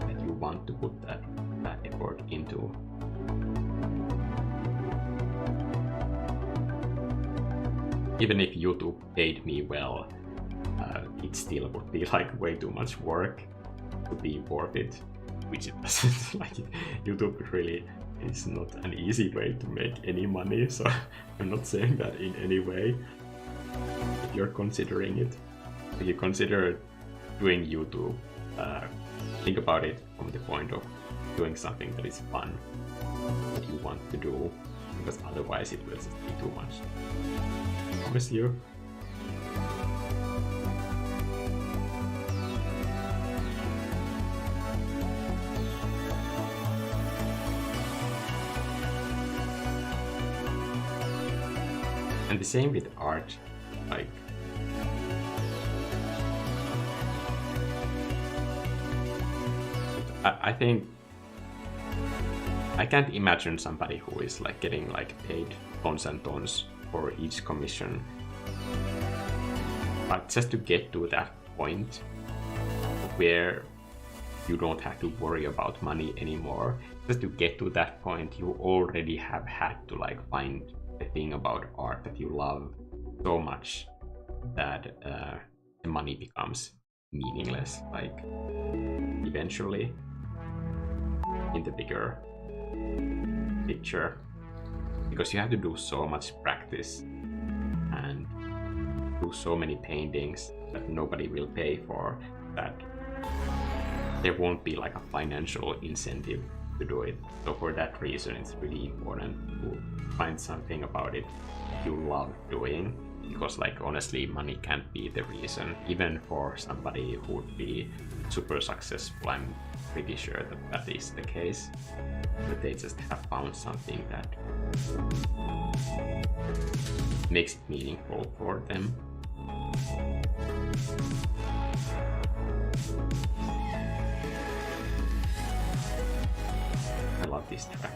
Speaker 1: that you want to put that effort into. Even if YouTube paid me well, it still would be like way too much work to be worth it, which it doesn't. Like, YouTube really is not an easy way to make any money, so I'm not saying that in any way. If you're considering it, if you consider doing YouTube, think about it from the point of doing something that is fun, that you want to do, because otherwise it will just be too much. I promise you. And the same with art, like I think I can't imagine somebody who is like getting like paid tons and tons for each commission. But just to get to that point where you don't have to worry about money anymore, just to get to that point, you already have had to like find a thing about art that you love so much that the money becomes meaningless, like eventually in the bigger picture, because you have to do so much practice and do so many paintings that nobody will pay for, that there won't be like a financial incentive to do it. So for that reason, it's really important to find something about it you love doing, because like honestly, money can't be the reason. Even for somebody who would be super successful, I'm pretty sure that that is the case, but they just have found something that makes it meaningful for them. I love this track.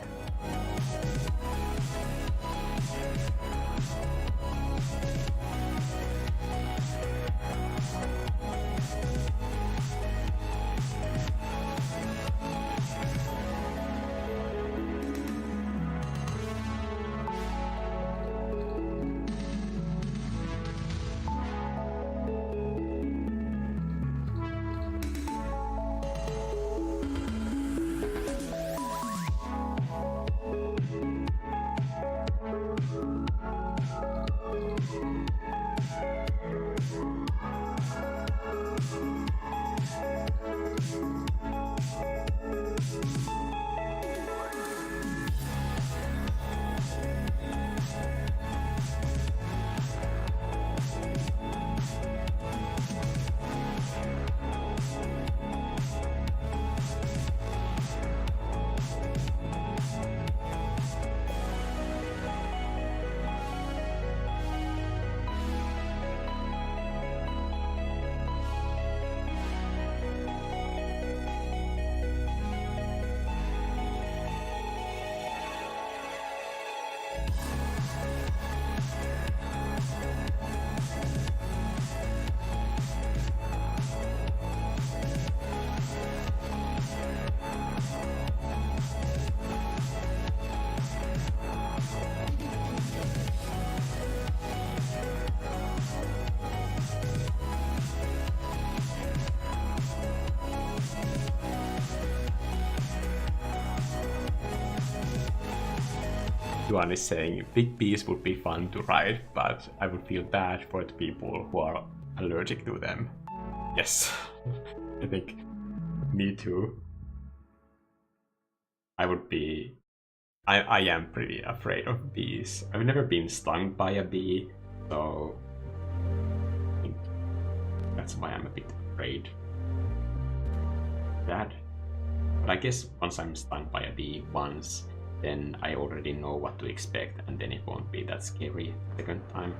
Speaker 1: Yuan is saying big bees would be fun to ride, but I would feel bad for the people who are allergic to them. Yes, I think me too. I am pretty afraid of bees. I've never been stung by a bee, so I think that's why I'm a bit afraid of that. But I guess once I'm stung by a bee once, then I already know what to expect, and then it won't be that scary the second time.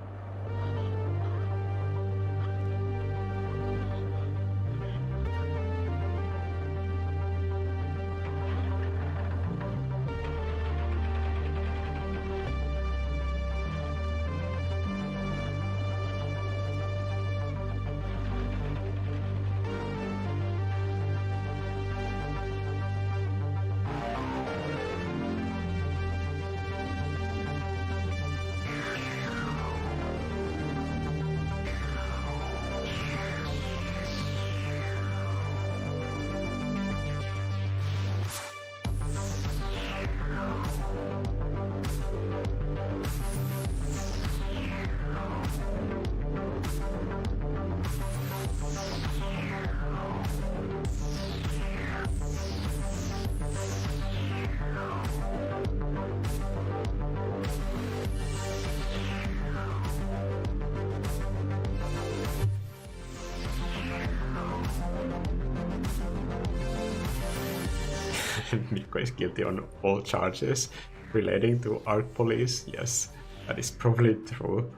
Speaker 1: Mikko is guilty on all charges relating to art police. Yes, that is probably true.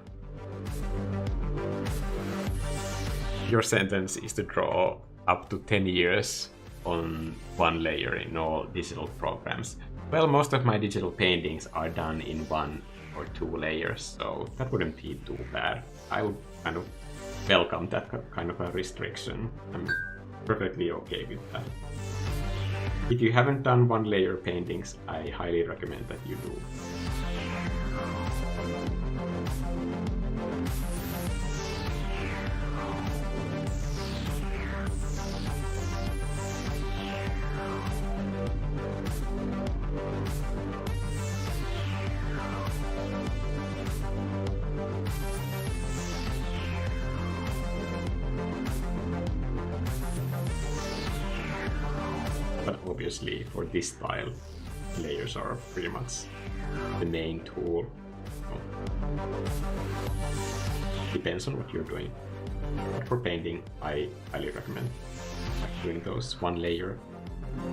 Speaker 1: Your sentence is to draw up to 10 years on one layer in all digital programs. Well, most of my digital paintings are done in 1 or 2 layers, so that wouldn't be too bad. I would kind of welcome that kind of a restriction. I'm perfectly okay with that. If you haven't done 1 layer paintings, I highly recommend that you do. But obviously for this style, layers are pretty much the main tool. So, depends on what you're doing. But for painting, I highly recommend doing those 1 layer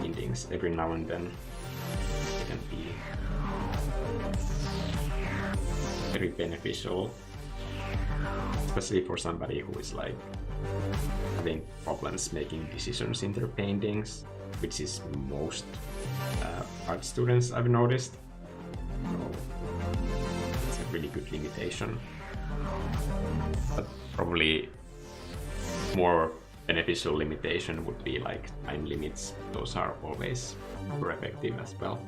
Speaker 1: paintings every now and then. It can be very beneficial, especially for somebody who is like having problems making decisions in their paintings, which is most art students I've noticed. So it's a really good limitation. But probably more beneficial limitation would be like time limits. Those are always super effective as well.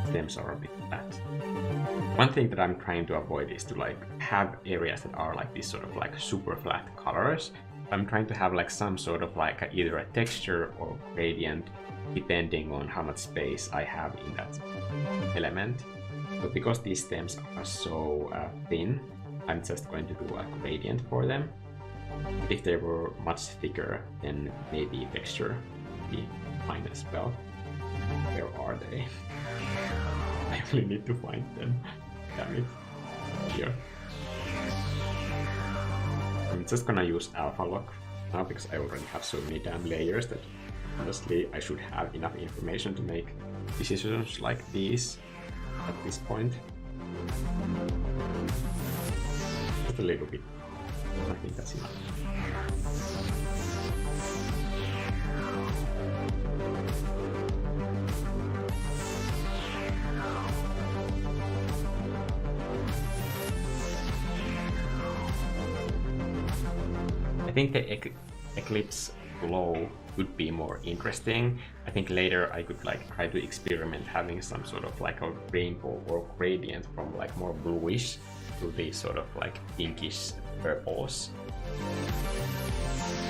Speaker 1: Stems are a bit flat. One thing that I'm trying to avoid is to like have areas that are like this sort of like super flat colors. I'm trying to have like some sort of like either a texture or gradient depending on how much space I have in that element. But because these stems are so thin, I'm just going to do a gradient for them. If they were much thicker, then maybe texture would be fine as well. Where are they? I really need to find them. Damn it. Here. I'm just gonna use alpha lock now because I already have so many damn layers that honestly I should have enough information to make decisions like these at this point. Just a little bit. I think that's enough. I think the eclipse glow could be more interesting. I think later I could like try to experiment having some sort of like a rainbow or gradient from like more bluish to these sort of like pinkish purples.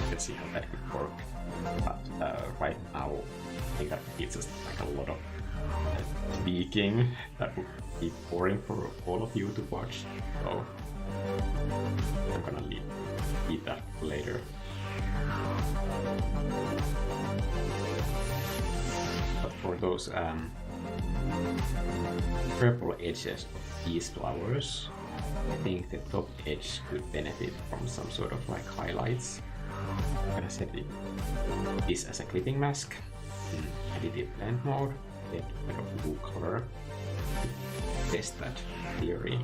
Speaker 1: Let's see how that could work. But right now I think that it's just like a lot of tweaking that would be boring for all of you to watch. So I'm gonna leave that later. But for those purple edges of these flowers, I think the top edge could benefit from some sort of like highlights. I'm gonna set this as a clipping mask in additive blend mode, get like a blue color to test that theory.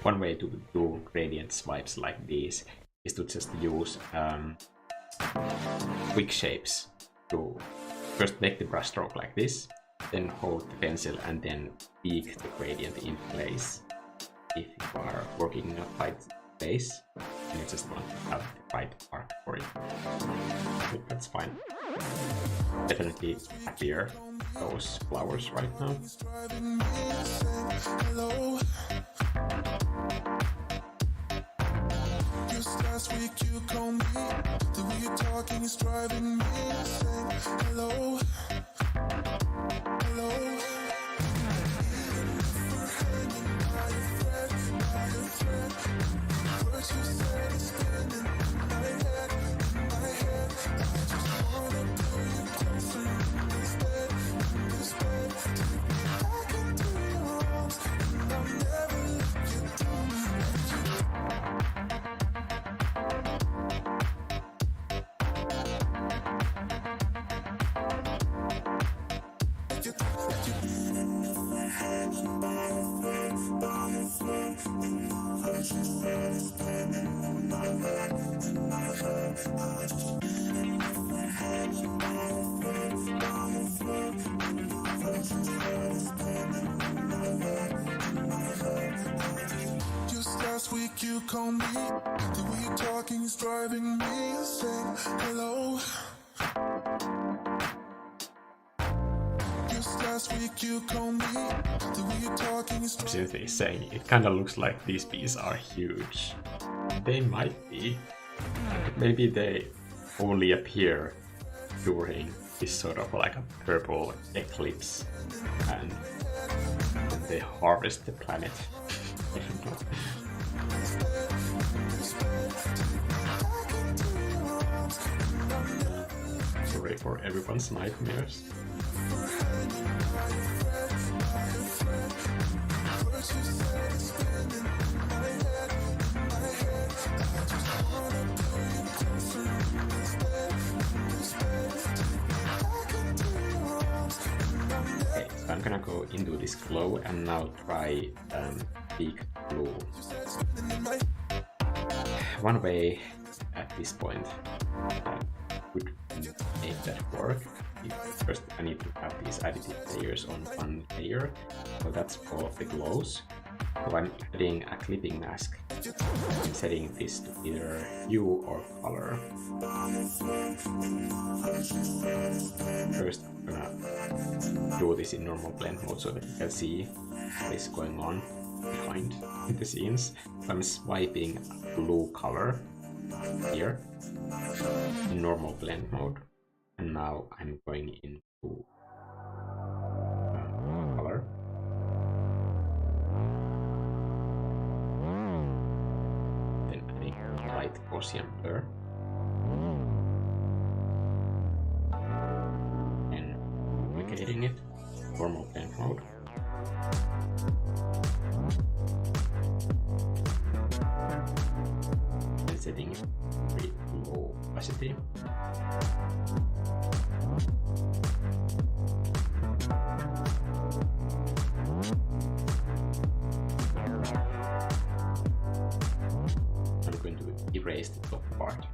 Speaker 1: One way to do gradient swipes like these is to just use quick shapes to first make the brush stroke like this, then hold the pencil and then peak the gradient in place. If you are working in a tight space and you just want to have the right arc for it, I think that's fine. Definitely happier those flowers right now.
Speaker 2: Last week you called me, the way you're talking is driving me insane. Hello, hello. Even if we're hanging by a thread, words you said is spinning in my head. I just wanna pull you closer in this bed, Take me back into your arms, and I'll never let you down. Just last week you called me, the way you're talking is driving me insane. Hello. Last week you called me, the way you're talking is
Speaker 1: Absolutely saying it kind of looks like these bees are huge. They might be. Maybe they only appear during this sort of like a purple eclipse and they harvest the planet. Sorry for everyone's nightmares. Okay, so I'm gonna go into this glow and now try big blue. One way at this point would make that work. First I need to have these additive layers on one layer, so that's all of the glows. So I'm adding a clipping mask, I'm setting this to either hue or color. First I'm gonna do this in normal blend mode so that you can see what is going on behind the scenes. So I'm swiping a blue color here in normal blend mode. And now I'm going into color. Then adding light Gaussian blur. And duplicating it, normal blend mode. And setting it pretty low opacity. I'm going to erase the top part.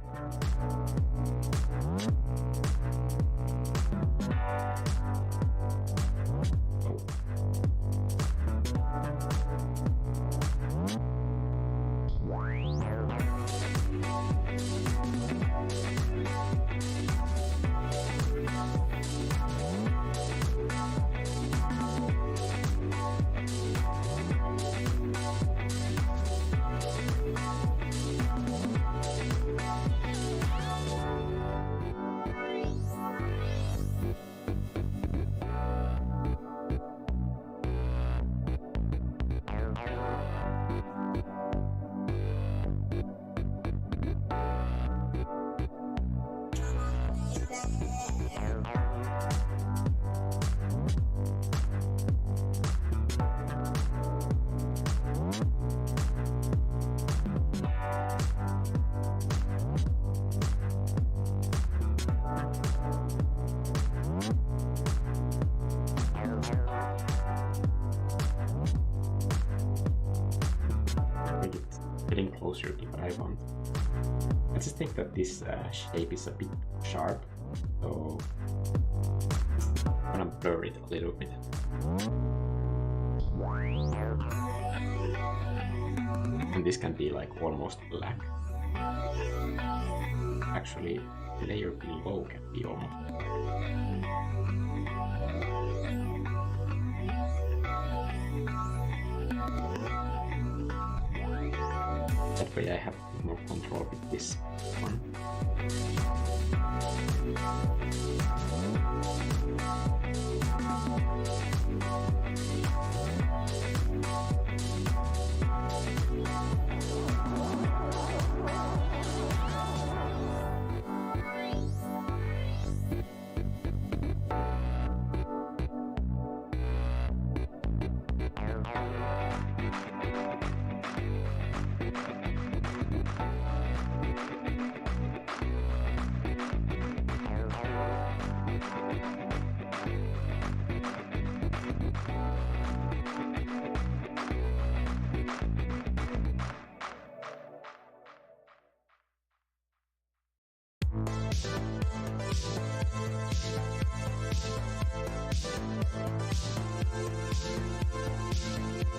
Speaker 1: Oh. Getting closer to what I want. I just think that this shape is a bit sharp, so I'm gonna blur it a little bit. And this can be like almost black. Actually, the layer below can be almost black. That way I have more control with this one.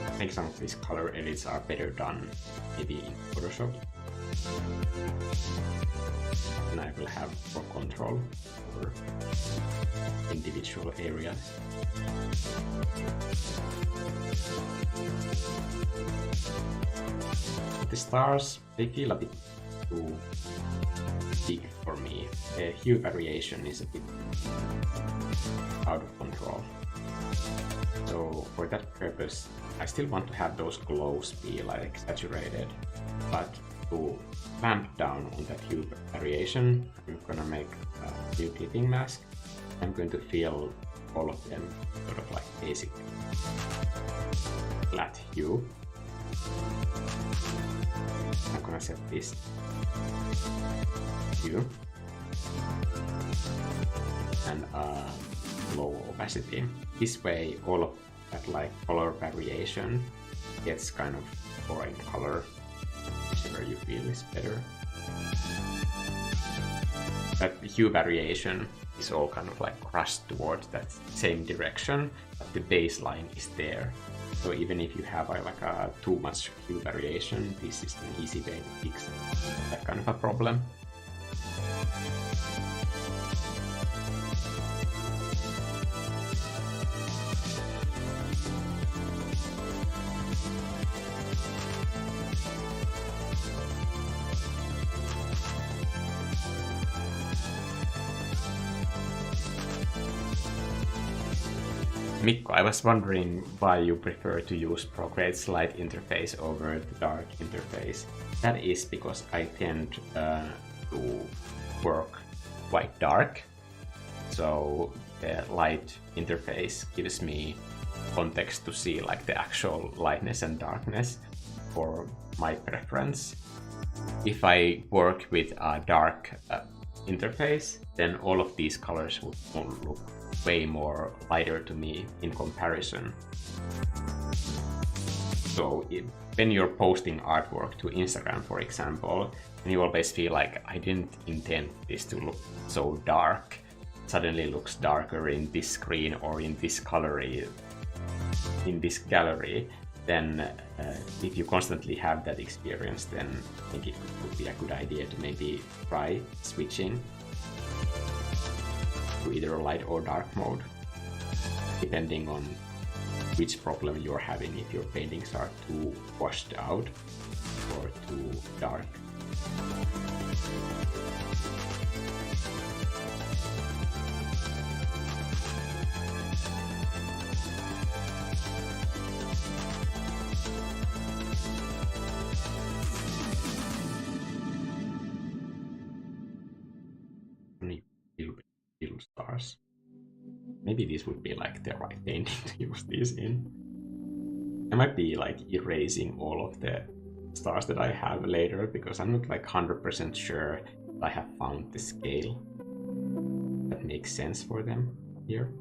Speaker 1: I think some of these color edits are better done maybe in Photoshop. And I will have more control over individual areas. The stars, they feel a bit too big for me. The hue variation is a bit out of control. So for that purpose, I still want to have those glows be like saturated, but to clamp down on that hue variation, I'm gonna make a new clipping mask. I'm going to fill all of them sort of like basic flat hue. I'm gonna set this hue and low opacity. This way all of that like color variation gets kind of boring color, whichever you feel is better. That hue variation is all kind of like crushed towards that same direction, but the baseline is there. So even if you have like a too much hue variation, this is an easy way to fix that kind of a problem. Mikko, I was wondering why you prefer to use Procreate's light interface over the dark interface. That is because I tend to work quite dark, so the light interface gives me context to see like the actual lightness and darkness for my preference. If I work with a dark interface, then all of these colors would look way more lighter to me in comparison. So when you're posting artwork to Instagram, for example, and you always feel like I didn't intend this to look so dark, it suddenly looks darker in this screen or in this gallery, then if you constantly have that experience, then I think it would be a good idea to maybe try switching to either light or dark mode, depending on which problem you're having, if your paintings are too washed out or too dark. Little stars. Maybe this would be like the right painting to use these in. I might be like erasing all of the stars that I have later because I'm not like 100% sure I have found the scale that makes sense for them here.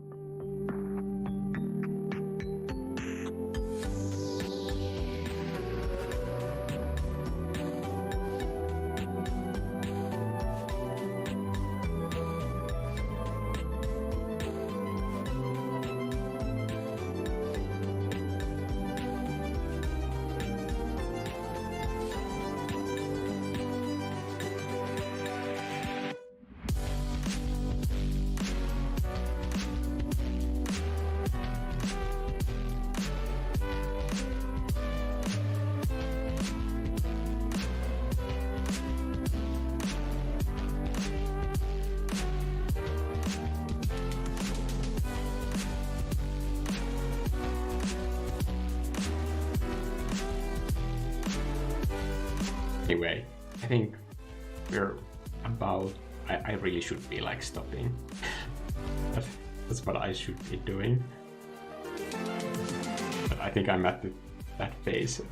Speaker 1: Anyway, I think we're about... I really should be like stopping. That's what I should be doing. But I think I'm at that phase,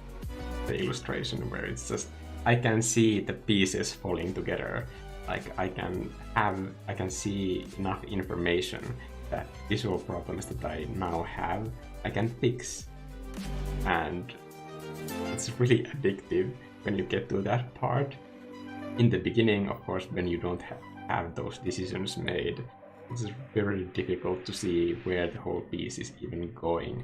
Speaker 1: the illustration, where it's just... I can see the pieces falling together. Like I can see enough information that visual problems that I now have, I can fix. And it's really addictive when you get to that part. In the beginning, of course, when you don't have those decisions made, it's very difficult to see where the whole piece is even going.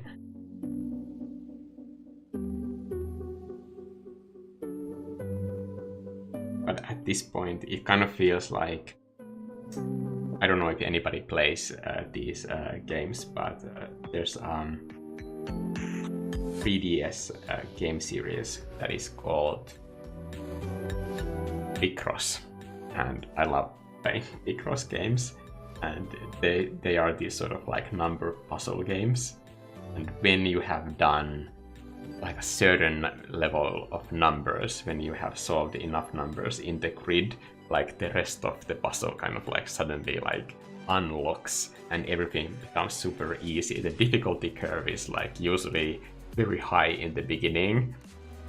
Speaker 1: But at this point, it kind of feels like... I don't know if anybody plays these games, but there's 3DS game series that is called Picross, and I love playing Picross games, and they are these sort of like number puzzle games, and when you have done like a certain level of numbers, when you have solved enough numbers in the grid, like the rest of the puzzle kind of like suddenly like unlocks and everything becomes super easy. The difficulty curve is like usually very high in the beginning,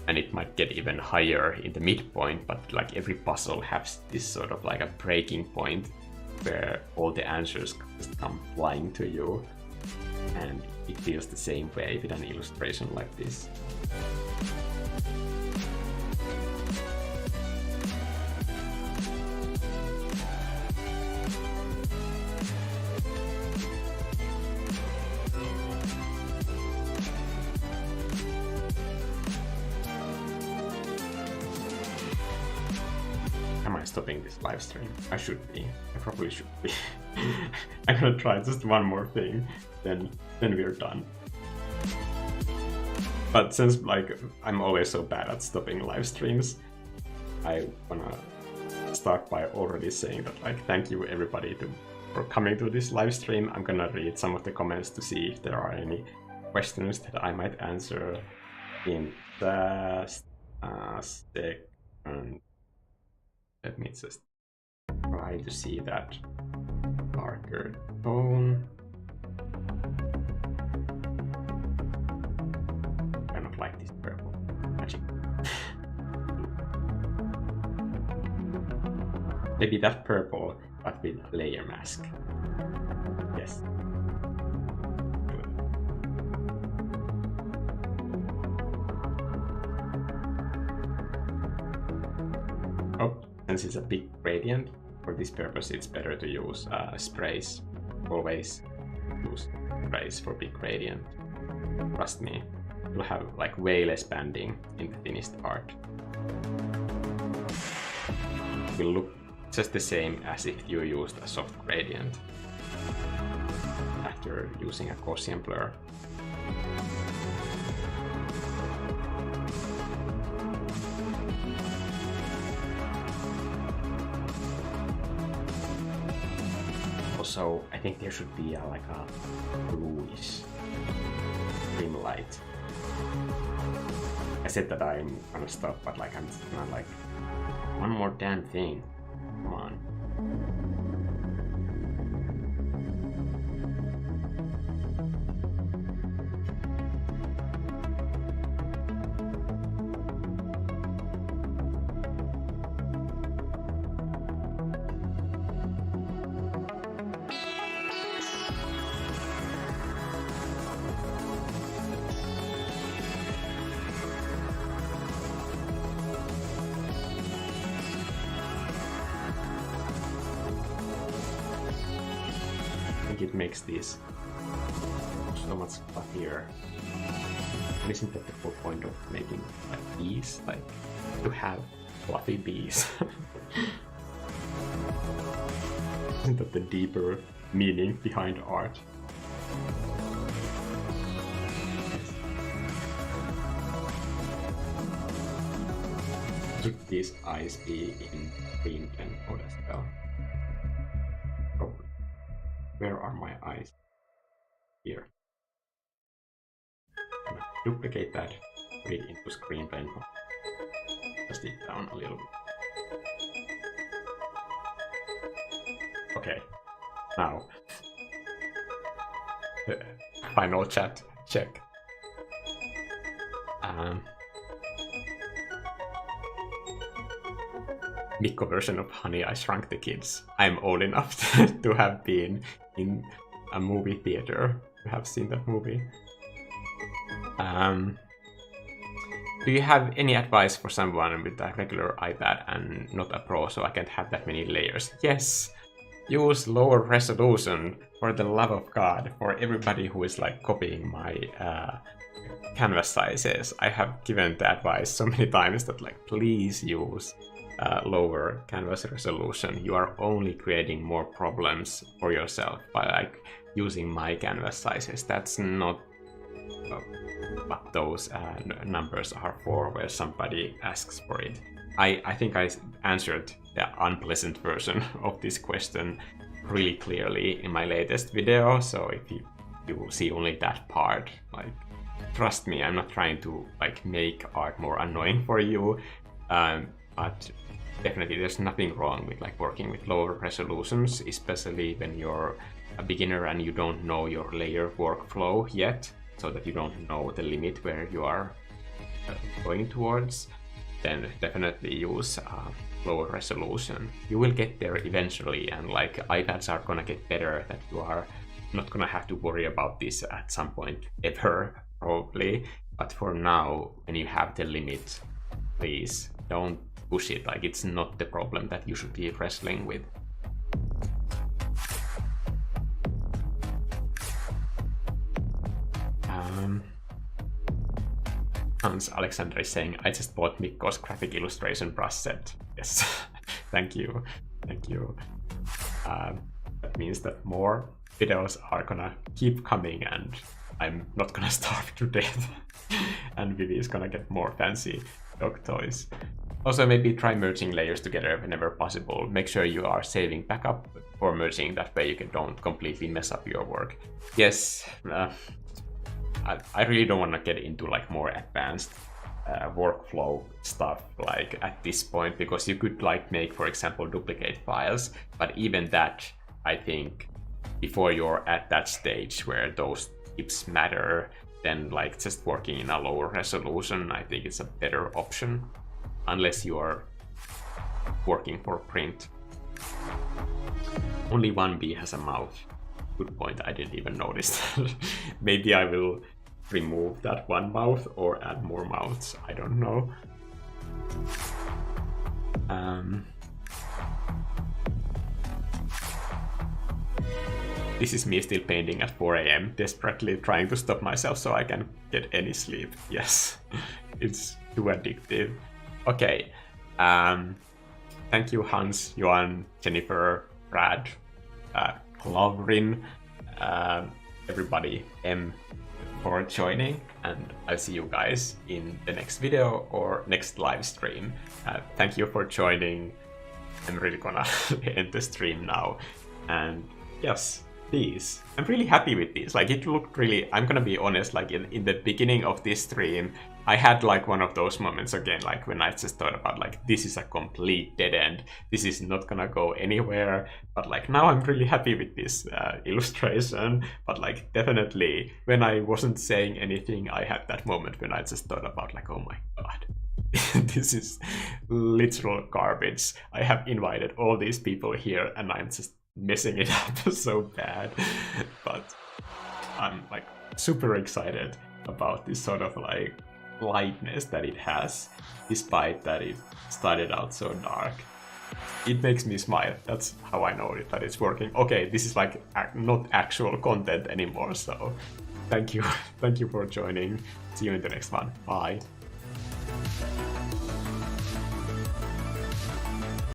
Speaker 1: and it might get even higher in the midpoint, but like every puzzle has this sort of like a breaking point where all the answers just come flying to you, and it feels the same way with an illustration like this. Am I stopping this live stream? I should be. I probably should be. I'm gonna try just one more thing, then we're done. But since like I'm always so bad at stopping live streams, I wanna start by already saying that like thank you everybody for coming to this live stream. I'm gonna read some of the comments to see if there are any questions that I might answer in the second. Let me just try to see that darker tone. Kind of like this purple magic. Maybe that purple, but with a layer mask. Yes. Oh, since it's a big gradient, for this purpose it's better to use sprays. Always use sprays for big gradient. Trust me, you'll have like way less banding in the finished art. It will look just the same as if you used a soft gradient after using a Gaussian blur. Also, I think there should be like a bluish rim light. I said that I'm gonna stop, but like I'm just gonna like one more damn thing. Come on. It makes these so much fluffier. And isn't that the whole point of making like bees? Like to have fluffy bees. Isn't that the deeper meaning behind art? Should these eyes be in green and mode as well? Probably. Where are my eyes? Here. I'm gonna duplicate that, put it into screen blend mode. Adjust it down a little bit. Okay, now the final chat check. Mikko version of Honey, I Shrunk the Kids. I'm old enough to have been in a movie theater to have seen that movie. Do you have any advice for someone with a regular iPad and not a Pro, so I can't have that many layers? Yes! Use lower resolution, for the love of God, for everybody who is like copying my canvas sizes. I have given the advice so many times that like please use lower canvas resolution. You are only creating more problems for yourself by like using my canvas sizes. That's not what those numbers are for, where somebody asks for it. I think I answered the unpleasant version of this question really clearly in my latest video, so if you see only that part, like trust me, I'm not trying to like make art more annoying for you, but definitely there's nothing wrong with like working with lower resolutions, especially when you're a beginner and you don't know your layer workflow yet, so that you don't know the limit where you are going towards. Then definitely use lower resolution. You will get there eventually, and like iPads are gonna get better, that you are not gonna have to worry about this at some point ever, probably. But for now, when you have the limit, please don't push it. Like it's not the problem that you should be wrestling with. Hans Alexander is saying, I just bought Mikko's graphic illustration brush set. Yes, thank you, thank you. That means that more videos are gonna keep coming, and I'm not gonna starve to death. And Vivi is gonna get more fancy dog toys. Also, maybe try merging layers together whenever possible. Make sure you are saving backup for merging, that way you don't completely mess up your work. Yes, I really don't want to get into like more advanced workflow stuff like at this point, because you could like make, for example, duplicate files, but even that, I think, before you're at that stage where those tips matter, then like just working in a lower resolution, I think it's a better option, unless you are working for print. Only one bee has a mouth. Good point, I didn't even notice that. Maybe I will remove that one mouth or add more mouths, I don't know. This is me still painting at 4 AM, desperately trying to stop myself so I can get any sleep. Yes, it's too addictive. Okay, thank you Hans, Johan, Jennifer, Brad, Lovrin, everybody, for joining, and I'll see you guys in the next video or next live stream. Thank you for joining. I'm really gonna end the stream now, and yes, these, I'm really happy with these. Like, it looked really, I'm gonna be honest, like in the beginning of this stream, I had like one of those moments again, like when I just thought about like, this is a complete dead end, this is not gonna go anywhere, but like now I'm really happy with this illustration. But like definitely when I wasn't saying anything, I had that moment when I just thought about like, oh my god, this is literal garbage. I have invited all these people here and I'm just messing it up so bad. But I'm like super excited about this sort of like lightness that it has, despite that it started out so dark. It makes me smile. That's how I know that it's working. Okay, this is like not actual content anymore, so thank you. Thank you for joining. See you in the next one. Bye.